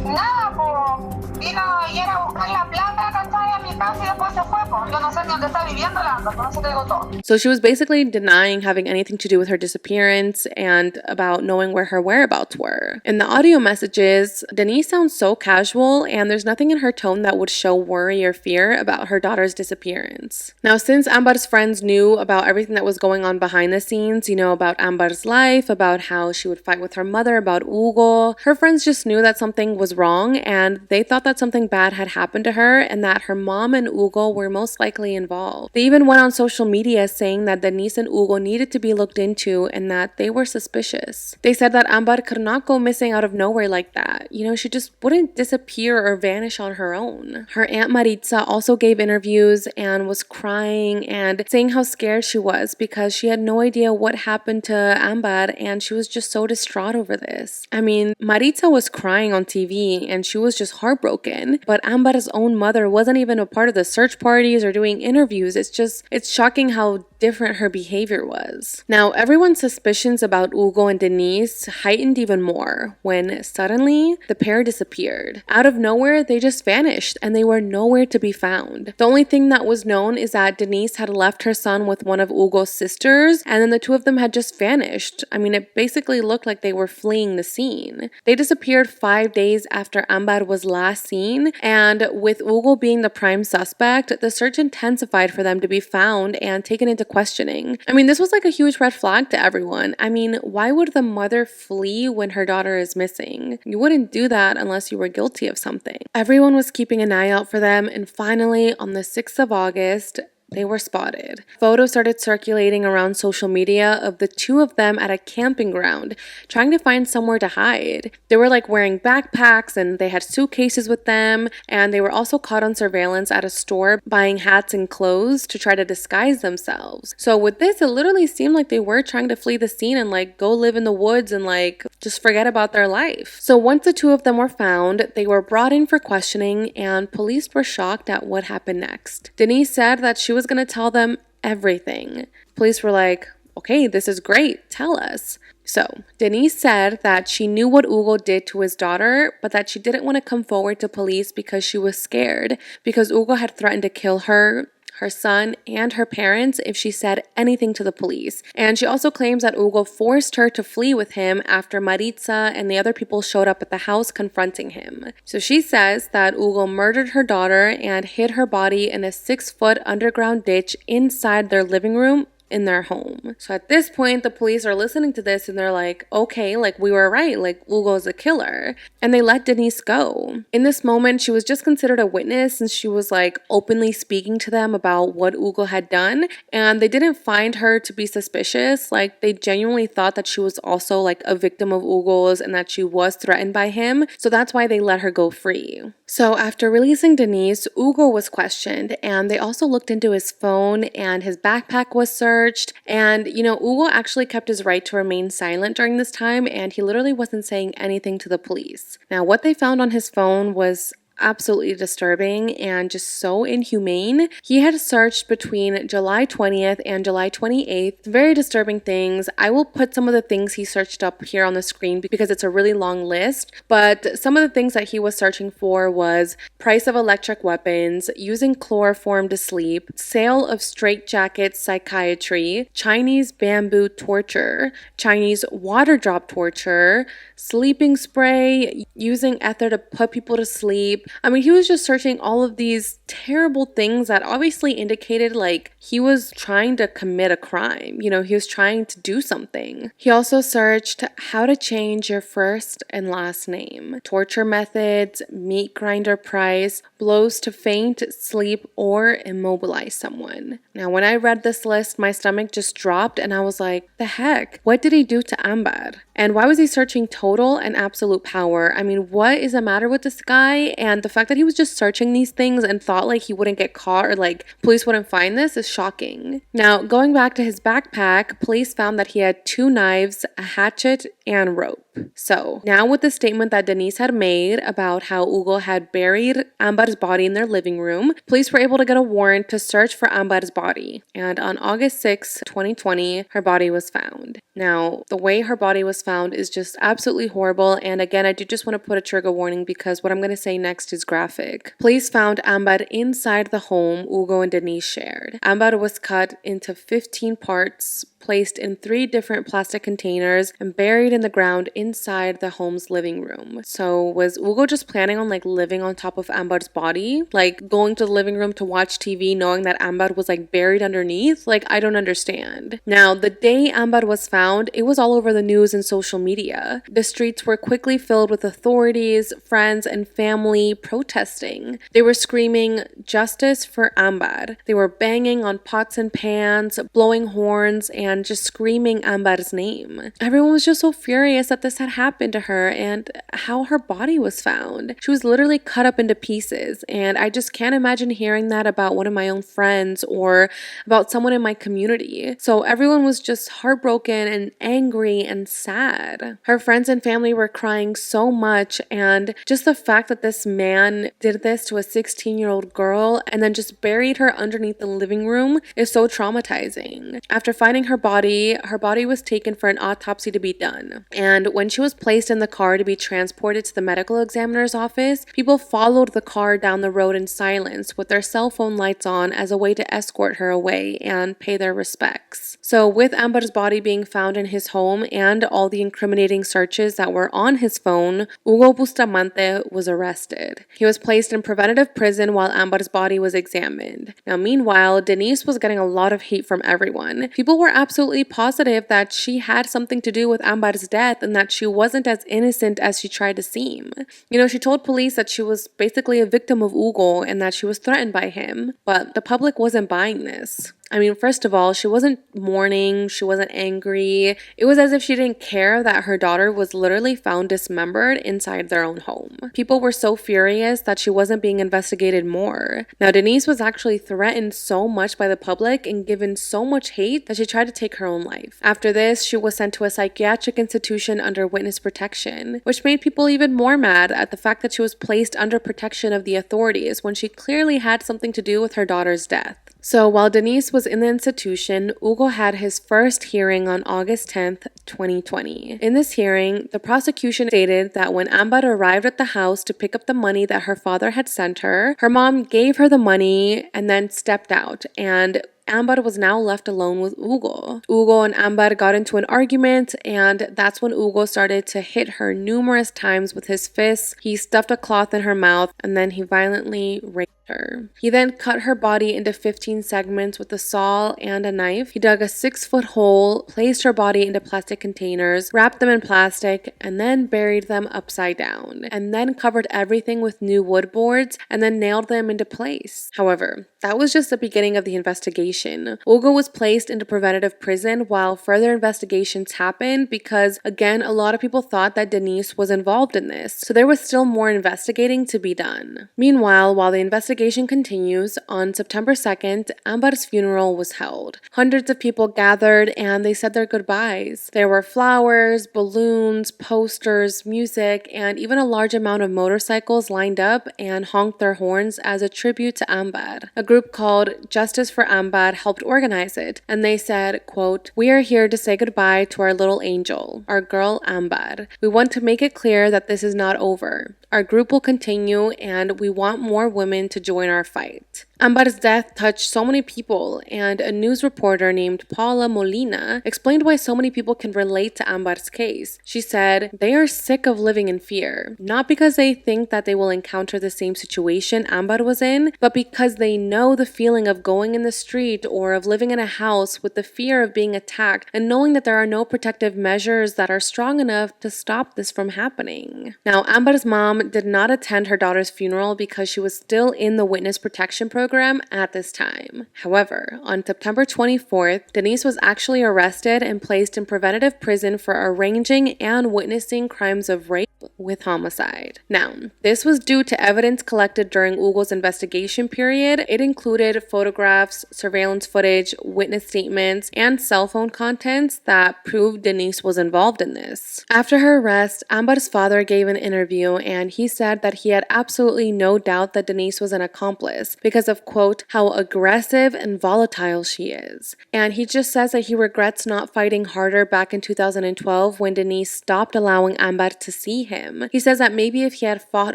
Nada, po. Vino ayer a buscar la plata, ¿cachai? A mi casa y después se fue, po. Yo no sé ni dónde está viviendo la anda, pero eso te digo todo. So she was basically denying having anything to do with her disappearance and about knowing where her whereabouts were. In the audio messages, Denise sounds so casual and there's nothing in her tone that would show worry or fear about her daughter's disappearance. Now, since Ámbar's friends knew about everything that was going on behind the scenes, about Ámbar's life, about how she would fight with her mother, about Hugo, her friends just knew that something was wrong and they thought that something bad had happened to her and that her mom and Hugo were most likely involved. They even went on social media saying that Denise and Hugo needed to be looked into and that they were suspicious. They said that Ámbar could not go missing out of nowhere like that. She just wouldn't disappear or vanish on her own. Her aunt Maritza also gave interviews and was crying and saying how scared she was because she had no idea what happened to Ámbar and she was just so distraught over this. I mean, Maritza was crying on TV and she was just heartbroken, but Ámbar's own mother wasn't even a part of the search parties or doing interviews. It's shocking how different her behavior was. Now, everyone's suspicions about Hugo and Denise heightened even more when suddenly the pair disappeared. Out of nowhere, they just vanished and they were nowhere to be found. The only thing that was known is that Denise had left her son with one of Hugo's sisters and then the two of them had just vanished. I mean, it basically looked like they were fleeing the scene. They disappeared 5 days after Ámbar was last seen, and with Hugo being the prime suspect, the search intensified for them to be found and taken into questioning. I mean, this was like a huge red flag to everyone. I mean, why would the mother flee when her daughter is missing? You wouldn't do that unless you were guilty of something. Everyone was keeping an eye out for them, and finally, on the 6th of August, they were spotted. Photos started circulating around social media of the two of them at a camping ground, trying to find somewhere to hide. They were like wearing backpacks and they had suitcases with them, and they were also caught on surveillance at a store buying hats and clothes to try to disguise themselves. So with this, it literally seemed like they were trying to flee the scene and like go live in the woods and like just forget about their life. So once the two of them were found, they were brought in for questioning and police were shocked at what happened next. Denise said that she was going to tell them everything. Police were like, okay, this is great, tell us. So Denise said that she knew what Hugo did to his daughter, but that she didn't want to come forward to police because she was scared, because Hugo had threatened to kill her, her son, and her parents if she said anything to the police. And she also claims that Hugo forced her to flee with him after Maritza and the other people showed up at the house confronting him. So she says that Hugo murdered her daughter and hid her body in a 6-foot underground ditch inside their living room in their home. So at this point, the police are listening to this and they're like, okay, like we were right, like Hugo's a killer. And they let Denise go. In this moment, she was just considered a witness and she was like openly speaking to them about what Hugo had done. And they didn't find her to be suspicious. Like they genuinely thought that she was also like a victim of Hugo's and that she was threatened by him. So that's why they let her go free. So after releasing Denise, Hugo was questioned and they also looked into his phone and his backpack was searched. And, Hugo actually kept his right to remain silent during this time and he literally wasn't saying anything to the police. Now, what they found on his phone was absolutely disturbing and just so inhumane. He had searched between July 20th and July 28th. Very disturbing things. I will put some of the things he searched up here on the screen because it's a really long list. But some of the things that he was searching for was price of electric weapons, using chloroform to sleep, sale of straitjacket psychiatry, Chinese bamboo torture, Chinese water drop torture, sleeping spray, using ether to put people to sleep, I mean, he was just searching all of these terrible things that obviously indicated like he was trying to commit a crime. You know, he was trying to do something. He also searched how to change your first and last name, torture methods, meat grinder price, blows to faint, sleep, or immobilize someone. Now, when I read this list, my stomach just dropped and I was like, the heck? What did he do to Ámbar? And why was he searching total and absolute power? I mean, what is the matter with this guy? And the fact that he was just searching these things and thought like he wouldn't get caught or like police wouldn't find this is shocking. Now, going back to his backpack, police found that he had 2 knives, a hatchet, and rope. So now with the statement that Denise had made about how Hugo had buried Ámbar's body in their living room, police were able to get a warrant to search for Ámbar's body. And on August 6, 2020, her body was found. Now, the way her body was found is just absolutely horrible. And again, I do just want to put a trigger warning because what I'm going to say next is graphic. Police found Ámbar inside the home Hugo and Denise shared. Ámbar was cut into 15 parts, placed in 3 different plastic containers, and buried in the ground inside the home's living room. So was Hugo just planning on like living on top of Ámbar's body? Like going to the living room to watch TV knowing that Ámbar was like buried underneath? Like, I don't understand. Now, the day Ámbar was found, it was all over the news and social media. The streets were quickly filled with authorities, friends, and family protesting. They were screaming, "Justice for Ámbar." They were banging on pots and pans, blowing horns, and just screaming Ámbar's name. Everyone was just so furious that this had happened to her and how her body was found. She was literally cut up into pieces, and I just can't imagine hearing that about one of my own friends or about someone in my community. So everyone was just heartbroken and angry and sad. Her friends and family were crying so much, and just the fact that this man did this to a 16-year-old girl and then just buried her underneath the living room is so traumatizing. After finding her body was taken for an autopsy to be done. And when she was placed in the car to be transported to the medical examiner's office, people followed the car down the road in silence with their cell phone lights on as a way to escort her away and pay their respects. So with Ámbar's body being found in his home and all the incriminating searches that were on his phone, Hugo Bustamante was arrested. He was placed in preventative prison while Ámbar's body was examined. Now, meanwhile, Denise was getting a lot of hate from everyone. People were absolutely positive that she had something to do with Ámbar's death and that she wasn't as innocent as she tried to seem. You know, she told police that she was basically a victim of Hugo and that she was threatened by him, but the public wasn't buying this. I mean, first of all, she wasn't mourning, she wasn't angry. It was as if she didn't care that her daughter was literally found dismembered inside their own home. People were so furious that she wasn't being investigated more. Now, Denise was actually threatened so much by the public and given so much hate that she tried to take her own life. After this, she was sent to a psychiatric institution under witness protection, which made people even more mad at the fact that she was placed under protection of the authorities when she clearly had something to do with her daughter's death. So while Denise was in the institution, Hugo had his first hearing on August 10th, 2020. In this hearing, the prosecution stated that when Ámbar arrived at the house to pick up the money that her father had sent her, her mom gave her the money and then stepped out, and Ámbar was now left alone with Hugo. Hugo and Ámbar got into an argument, and that's when Hugo started to hit her numerous times with his fists. He stuffed a cloth in her mouth, and then he violently raped her. He then cut her body into 15 segments with a saw and a knife. He dug a 6-foot hole, placed her body into plastic containers, wrapped them in plastic, and then buried them upside down, and then covered everything with new wood boards, and then nailed them into place. However, that was just the beginning of the investigation. Hugo was placed into preventative prison while further investigations happened because, again, a lot of people thought that Denise was involved in this, so there was still more investigating to be done. Meanwhile, while the investigation continues, on September 2nd, Ámbar's funeral was held. Hundreds of people gathered and they said their goodbyes. There were flowers, balloons, posters, music, and even a large amount of motorcycles lined up and honked their horns as a tribute to Ámbar. A group called Justice for Ámbar helped organize it, and they said, quote, "We are here to say goodbye to our little angel, our girl Ámbar. We want to make it clear that this is not over. Our group will continue, and we want more women to join our fight." Ambar's death touched so many people, and a news reporter named Paula Molina explained why so many people can relate to Ambar's case. She said, "They are sick of living in fear, not because they think that they will encounter the same situation Ambar was in, but because they know the feeling of going in the street or of living in a house with the fear of being attacked and knowing that there are no protective measures that are strong enough to stop this from happening." Now, Ambar's mom did not attend her daughter's funeral because she was still in the witness protection program at this time. However, on September 24th, Denise was actually arrested and placed in preventative prison for arranging and witnessing crimes of rape with homicide. Now, this was due to evidence collected during Hugo's investigation period. It included photographs, surveillance footage, witness statements, and cell phone contents that proved Denise was involved in this. After her arrest, Ambar's father gave an interview and he said that he had absolutely no doubt that Denise was an accomplice because of, quote, how aggressive and volatile she is. And he just says that he regrets not fighting harder back in 2012 when Denise stopped allowing Ambar to see him. He says that maybe if he had fought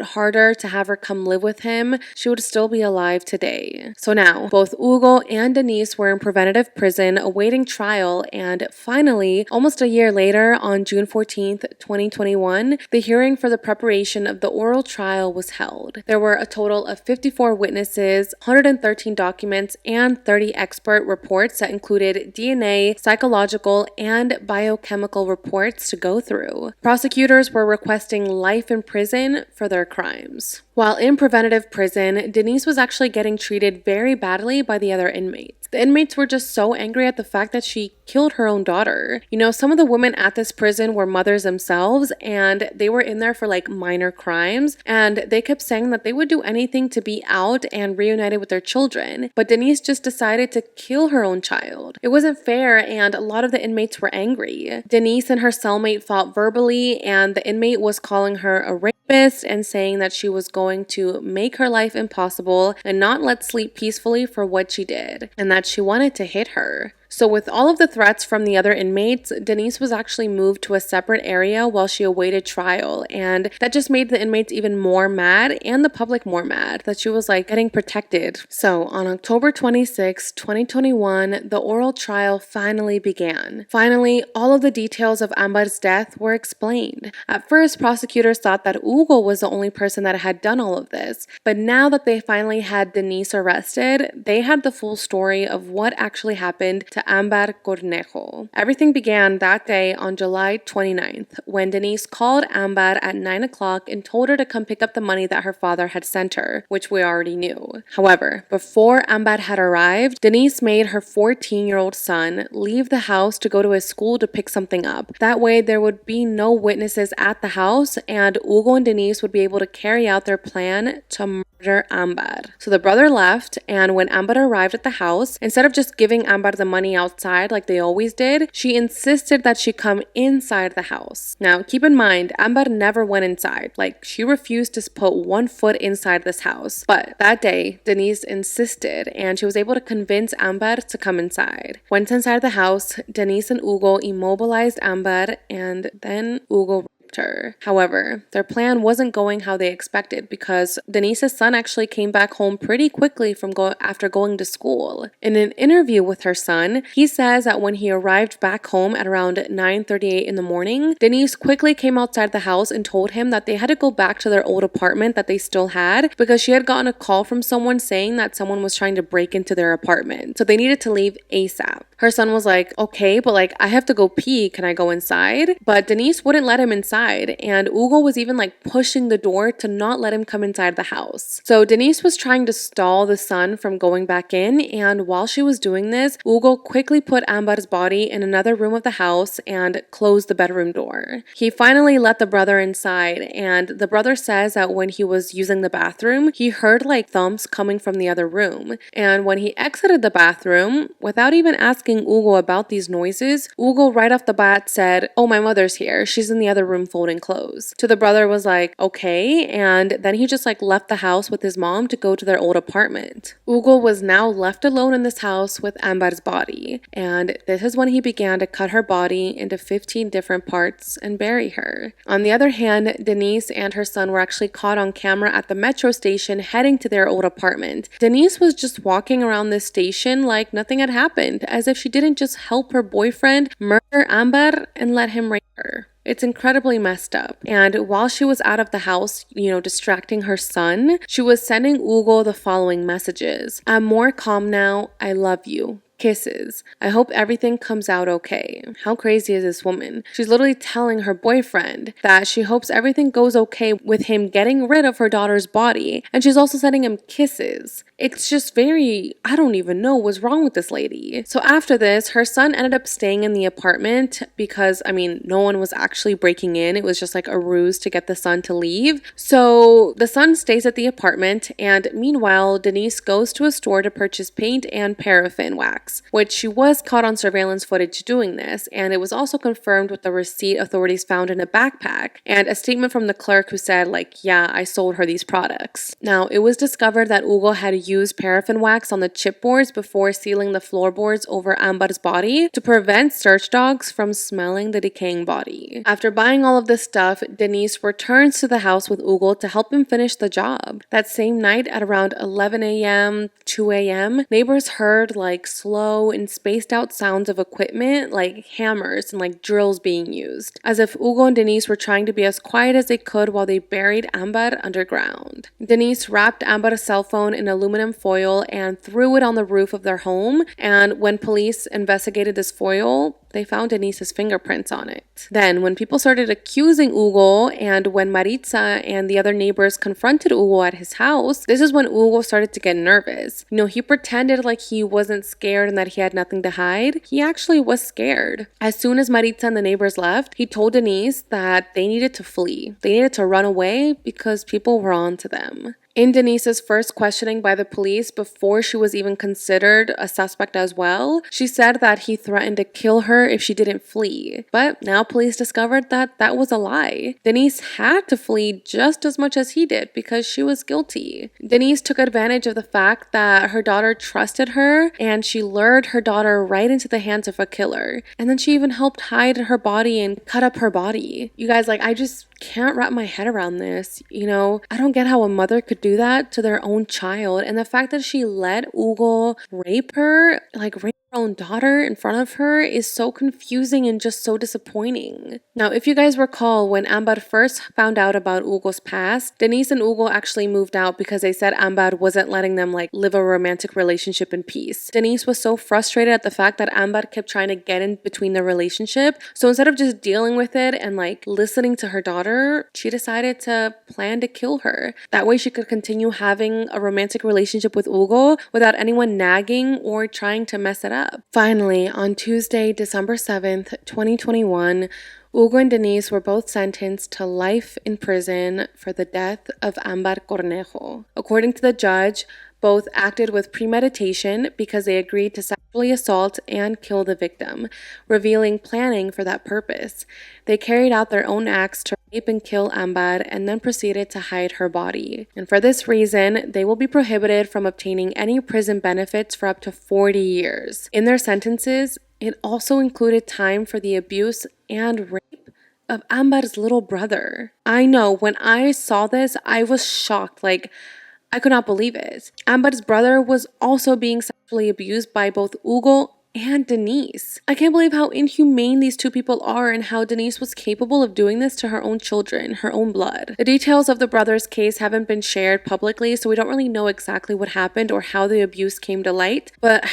harder to have her come live with him, she would still be alive today. So now, both Hugo and Denise were in preventative prison awaiting trial, and finally, almost a year later, on June 14th, 2021, the hearing for the preparation of the oral trial was held. There were a total of 54 witnesses, 113 documents, and 30 expert reports that included DNA, psychological, and biochemical reports to go through. Prosecutors were requesting life in prison for their crimes. While in preventative prison, Denise was actually getting treated very badly by the other inmates. The inmates were just so angry at the fact that she killed her own daughter. You know, some of the women at this prison were mothers themselves, and they were in there for like minor crimes, and they kept saying that they would do anything to be out and reunited with their children. But Denise just decided to kill her own child. It wasn't fair, and a lot of the inmates were angry. Denise and her cellmate fought verbally, and the inmate was calling her a rapist and saying that she was going to make her life impossible and not let sleep peacefully for what she did, and that she wanted to hit her. So with all of the threats from the other inmates, Denise was actually moved to a separate area while she awaited trial, and that just made the inmates even more mad and the public more mad that she was like getting protected. So on October 26, 2021, the oral trial finally began. Finally, all of the details of Ambar's death were explained. At first, prosecutors thought that Hugo was the only person that had done all of this, but now that they finally had Denise arrested, they had the full story of what actually happened to Ámbar Cornejo. Everything began that day on July 29th when Denise called Ámbar at 9 o'clock and told her to come pick up the money that her father had sent her, which we already knew. However, before Ámbar had arrived, Denise made her 14-year-old son leave the house to go to his school to pick something up. That way there would be no witnesses at the house, and Hugo and Denise would be able to carry out their plan to murder Ámbar. So the brother left, and when Ámbar arrived at the house, instead of just giving Ámbar the money outside like they always did, she insisted that she come inside the house. Now, keep in mind, Ámbar never went inside. Like, she refused to put one foot inside this house. But that day, Denise insisted, and she was able to convince Ámbar to come inside. Once inside the house, Denise and Hugo immobilized Ámbar, and then Hugo her. However, their plan wasn't going how they expected because Denise's son actually came back home pretty quickly after going to school. In an interview with her son, he says that when he arrived back home at around 9:38 in the morning, Denise quickly came outside the house and told him that they had to go back to their old apartment that they still had because she had gotten a call from someone saying that someone was trying to break into their apartment. So they needed to leave ASAP. Her son was like, okay, but like I have to go pee. Can I go inside? But Denise wouldn't let him inside. And Hugo was even like pushing the door to not let him come inside the house. So Denise was trying to stall the son from going back in, and while she was doing this, Hugo quickly put Ámbar's body in another room of the house and closed the bedroom door. He finally let the brother inside, and the brother says that when he was using the bathroom, he heard like thumps coming from the other room. And when he exited the bathroom, without even asking Hugo about these noises, Hugo right off the bat said, "Oh, my mother's here. She's in the other room folding clothes. So the brother was like, okay, and then he just like left the house with his mom to go to their old apartment. Hugo was now left alone in this house with Ambar's body, and this is when he began to cut her body into 15 different parts and bury her. On the other hand, Denise and her son were actually caught on camera at the metro station heading to their old apartment. Denise was just walking around this station like nothing had happened, as if she didn't just help her boyfriend murder Ambar and let him rape her. It's incredibly messed up. And while she was out of the house, distracting her son, she was sending Hugo the following messages. I'm more calm now. I love you. Kisses. I hope everything comes out okay. How crazy is this woman? She's literally telling her boyfriend that she hopes everything goes okay with him getting rid of her daughter's body. And she's also sending him kisses. It's just I don't even know what's wrong with this lady. So after this, her son ended up staying in the apartment because, no one was actually breaking in. It was just like a ruse to get the son to leave. So the son stays at the apartment, and meanwhile, Denise goes to a store to purchase paint and paraffin wax, which she was caught on surveillance footage doing this, and it was also confirmed with the receipt authorities found in a backpack and a statement from the clerk who said, yeah, I sold her these products. Now, it was discovered that Hugo had used paraffin wax on the chipboards before sealing the floorboards over Ambar's body to prevent search dogs from smelling the decaying body. After buying all of this stuff, Denise returns to the house with Hugo to help him finish the job. That same night at around 11 a.m., 2 a.m., neighbors heard slow and spaced out sounds of equipment like hammers and drills being used, as if Hugo and Denise were trying to be as quiet as they could while they buried Ambar underground. Denise wrapped Ambar's cell phone in aluminum foil and threw it on the roof of their home, and when police investigated this foil, they found Denise's fingerprints on it. Then, when people started accusing Hugo, and when Maritza and the other neighbors confronted Hugo at his house, this is when Hugo started to get nervous. He pretended like he wasn't scared and that he had nothing to hide. He actually was scared. As soon as Maritza and the neighbors left, he told Denise that they needed to flee. They needed to run away because people were on to them. In Denise's first questioning by the police, before she was even considered a suspect as well, she said that he threatened to kill her if she didn't flee. But now police discovered that that was a lie. Denise had to flee just as much as he did because she was guilty. Denise took advantage of the fact that her daughter trusted her, and she lured her daughter right into the hands of a killer. And then she even helped hide her body and cut up her body. You guys, I just can't wrap my head around this. I don't get how a mother could do that to their own child, and the fact that she let Hugo rape her, rape her own daughter in front of her, is so confusing and just so disappointing. Now, if you guys recall, when Ambar first found out about Hugo's past, Denise and Hugo actually moved out because they said Ambar wasn't letting them live a romantic relationship in peace. Denise was so frustrated at the fact that Ambar kept trying to get in between their relationship, so instead of just dealing with it and listening to her daughter, she decided to plan to kill her. That way she could continue having a romantic relationship with Hugo without anyone nagging or trying to mess it up. Finally, on Tuesday, December 7th, 2021, Hugo and Denise were both sentenced to life in prison for the death of Ámbar Cornejo. According to the judge, both acted with premeditation because they agreed to sexually assault and kill the victim, revealing planning for that purpose. They carried out their own acts to rape and kill Ámbar and then proceeded to hide her body. And for this reason, they will be prohibited from obtaining any prison benefits for up to 40 years. In their sentences, it also included time for the abuse and rape of Ámbar's little brother. I know, when I saw this, I was shocked. I could not believe it. Ámbar's brother was also being sexually abused by both Hugo and Denise. I can't believe how inhumane these two people are and how Denise was capable of doing this to her own children, her own blood. The details of the brothers' case haven't been shared publicly, so we don't really know exactly what happened or how the abuse came to light, but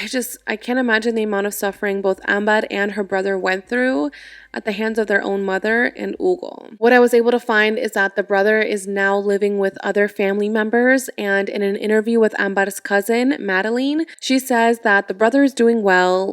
I can't imagine the amount of suffering both Ámbar and her brother went through at the hands of their own mother and Hugo. What I was able to find is that the brother is now living with other family members, and in an interview with Ámbar's cousin, Madeline, she says that the brother is doing well.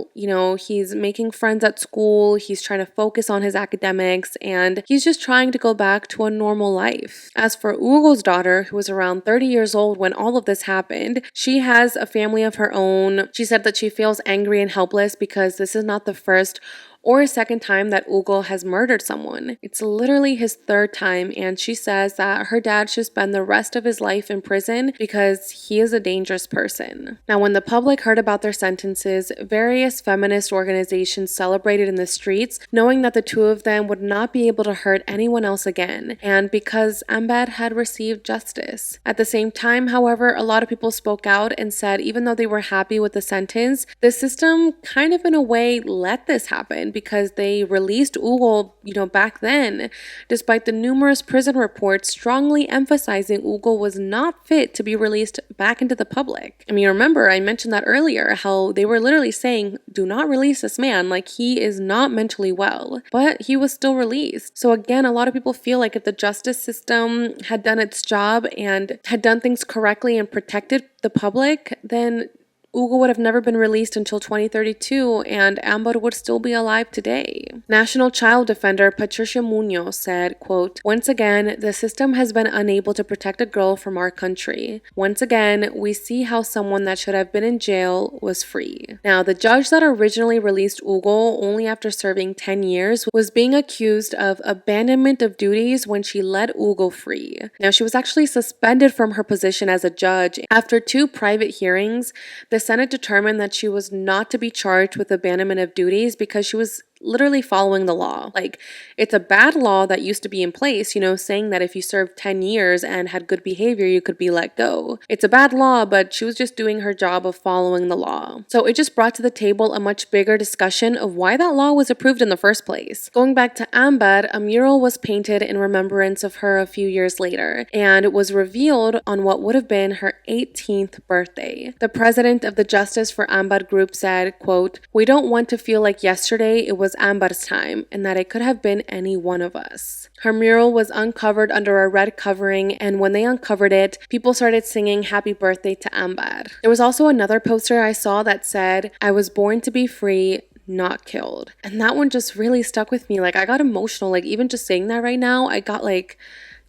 He's making friends at school, he's trying to focus on his academics, and he's just trying to go back to a normal life. As for Hugo's daughter, who was around 30 years old when all of this happened, she has a family of her own. She said that she feels angry and helpless because this is not the first or a second time that Hugo has murdered someone. It's literally his third time, and she says that her dad should spend the rest of his life in prison because he is a dangerous person. Now, when the public heard about their sentences, various feminist organizations celebrated in the streets, knowing that the two of them would not be able to hurt anyone else again, and because Ámbar had received justice. At the same time, however, a lot of people spoke out and said even though they were happy with the sentence, the system kind of in a way let this happen because they released Hugo, back then, despite the numerous prison reports strongly emphasizing Hugo was not fit to be released back into the public. I mean, remember, I mentioned that earlier, how they were literally saying, do not release this man, like he is not mentally well, but he was still released. So again, a lot of people feel like if the justice system had done its job and had done things correctly and protected the public, then Hugo would have never been released until 2032 and Ámbar would still be alive today. National Child Defender Patricia Munoz said, quote, "Once again, the system has been unable to protect a girl from our country. Once again, we see how someone that should have been in jail was free." Now, the judge that originally released Hugo only after serving 10 years was being accused of abandonment of duties when she let Hugo free. Now, she was actually suspended from her position as a judge. After 2 private hearings, the Senate determined that she was not to be charged with abandonment of duties because she was literally following the law. Like, it's a bad law that used to be in place, saying that if you served 10 years and had good behavior, you could be let go. It's a bad law, but she was just doing her job of following the law. So it just brought to the table a much bigger discussion of why that law was approved in the first place. Going back to Ámbar, a mural was painted in remembrance of her a few years later, and it was revealed on what would have been her 18th birthday. The president of the Justice for Ámbar group said, quote, "We don't want to feel like yesterday it was Ámbar's time and that it could have been any one of us." Her mural was uncovered under a red covering, and when they uncovered it, people started singing happy birthday to Ámbar. There was also another poster I saw that said, "I was born to be free, not killed." And that one just really stuck with me. Like, I got emotional. Like, even just saying that right now, I got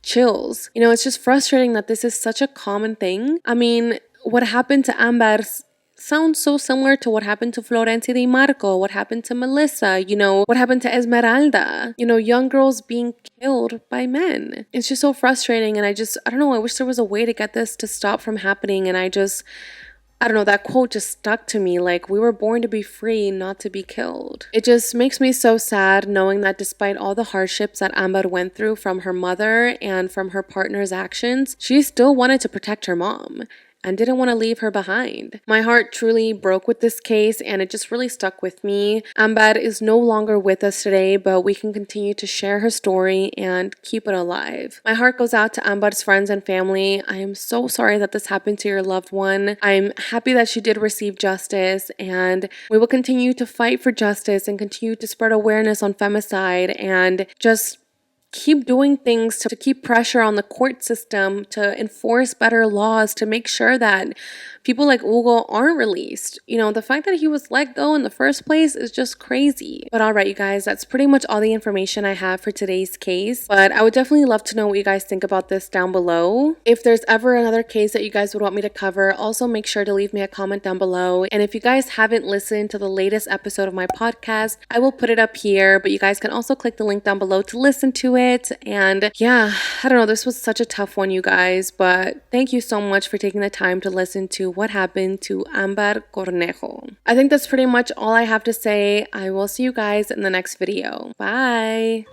chills. It's just frustrating that this is such a common thing. I mean, what happened to Ámbar sounds so similar to what happened to Florencia Di Marco, what happened to Melissa, what happened to Esmeralda, young girls being killed by men. It's just so frustrating, and I don't know, I wish there was a way to get this to stop from happening, and I don't know, that quote just stuck to me, like, we were born to be free, not to be killed. It just makes me so sad knowing that despite all the hardships that Ámbar went through from her mother and from her partner's actions, she still wanted to protect her mom and didn't want to leave her behind. My heart truly broke with this case, and it just really stuck with me. Ámbar is no longer with us today, but we can continue to share her story and keep it alive. My heart goes out to Ámbar's friends and family. I am so sorry that this happened to your loved one. I'm happy that she did receive justice, and we will continue to fight for justice and continue to spread awareness on femicide and just keep doing things to keep pressure on the court system to enforce better laws to make sure that people like Hugo aren't released. The fact that he was let go in the first place is just crazy. But all right, you guys, that's pretty much all the information I have for today's case. But I would definitely love to know what you guys think about this down below. If there's ever another case that you guys would want me to cover, also make sure to leave me a comment down below. And if you guys haven't listened to the latest episode of my podcast, I will put it up here, but you guys can also click the link down below to listen to it. And yeah, I don't know, this was such a tough one, you guys, but thank you so much for taking the time to listen to what happened to Ámbar Cornejo. I think that's pretty much all I have to say. I will see you guys in the next video. Bye!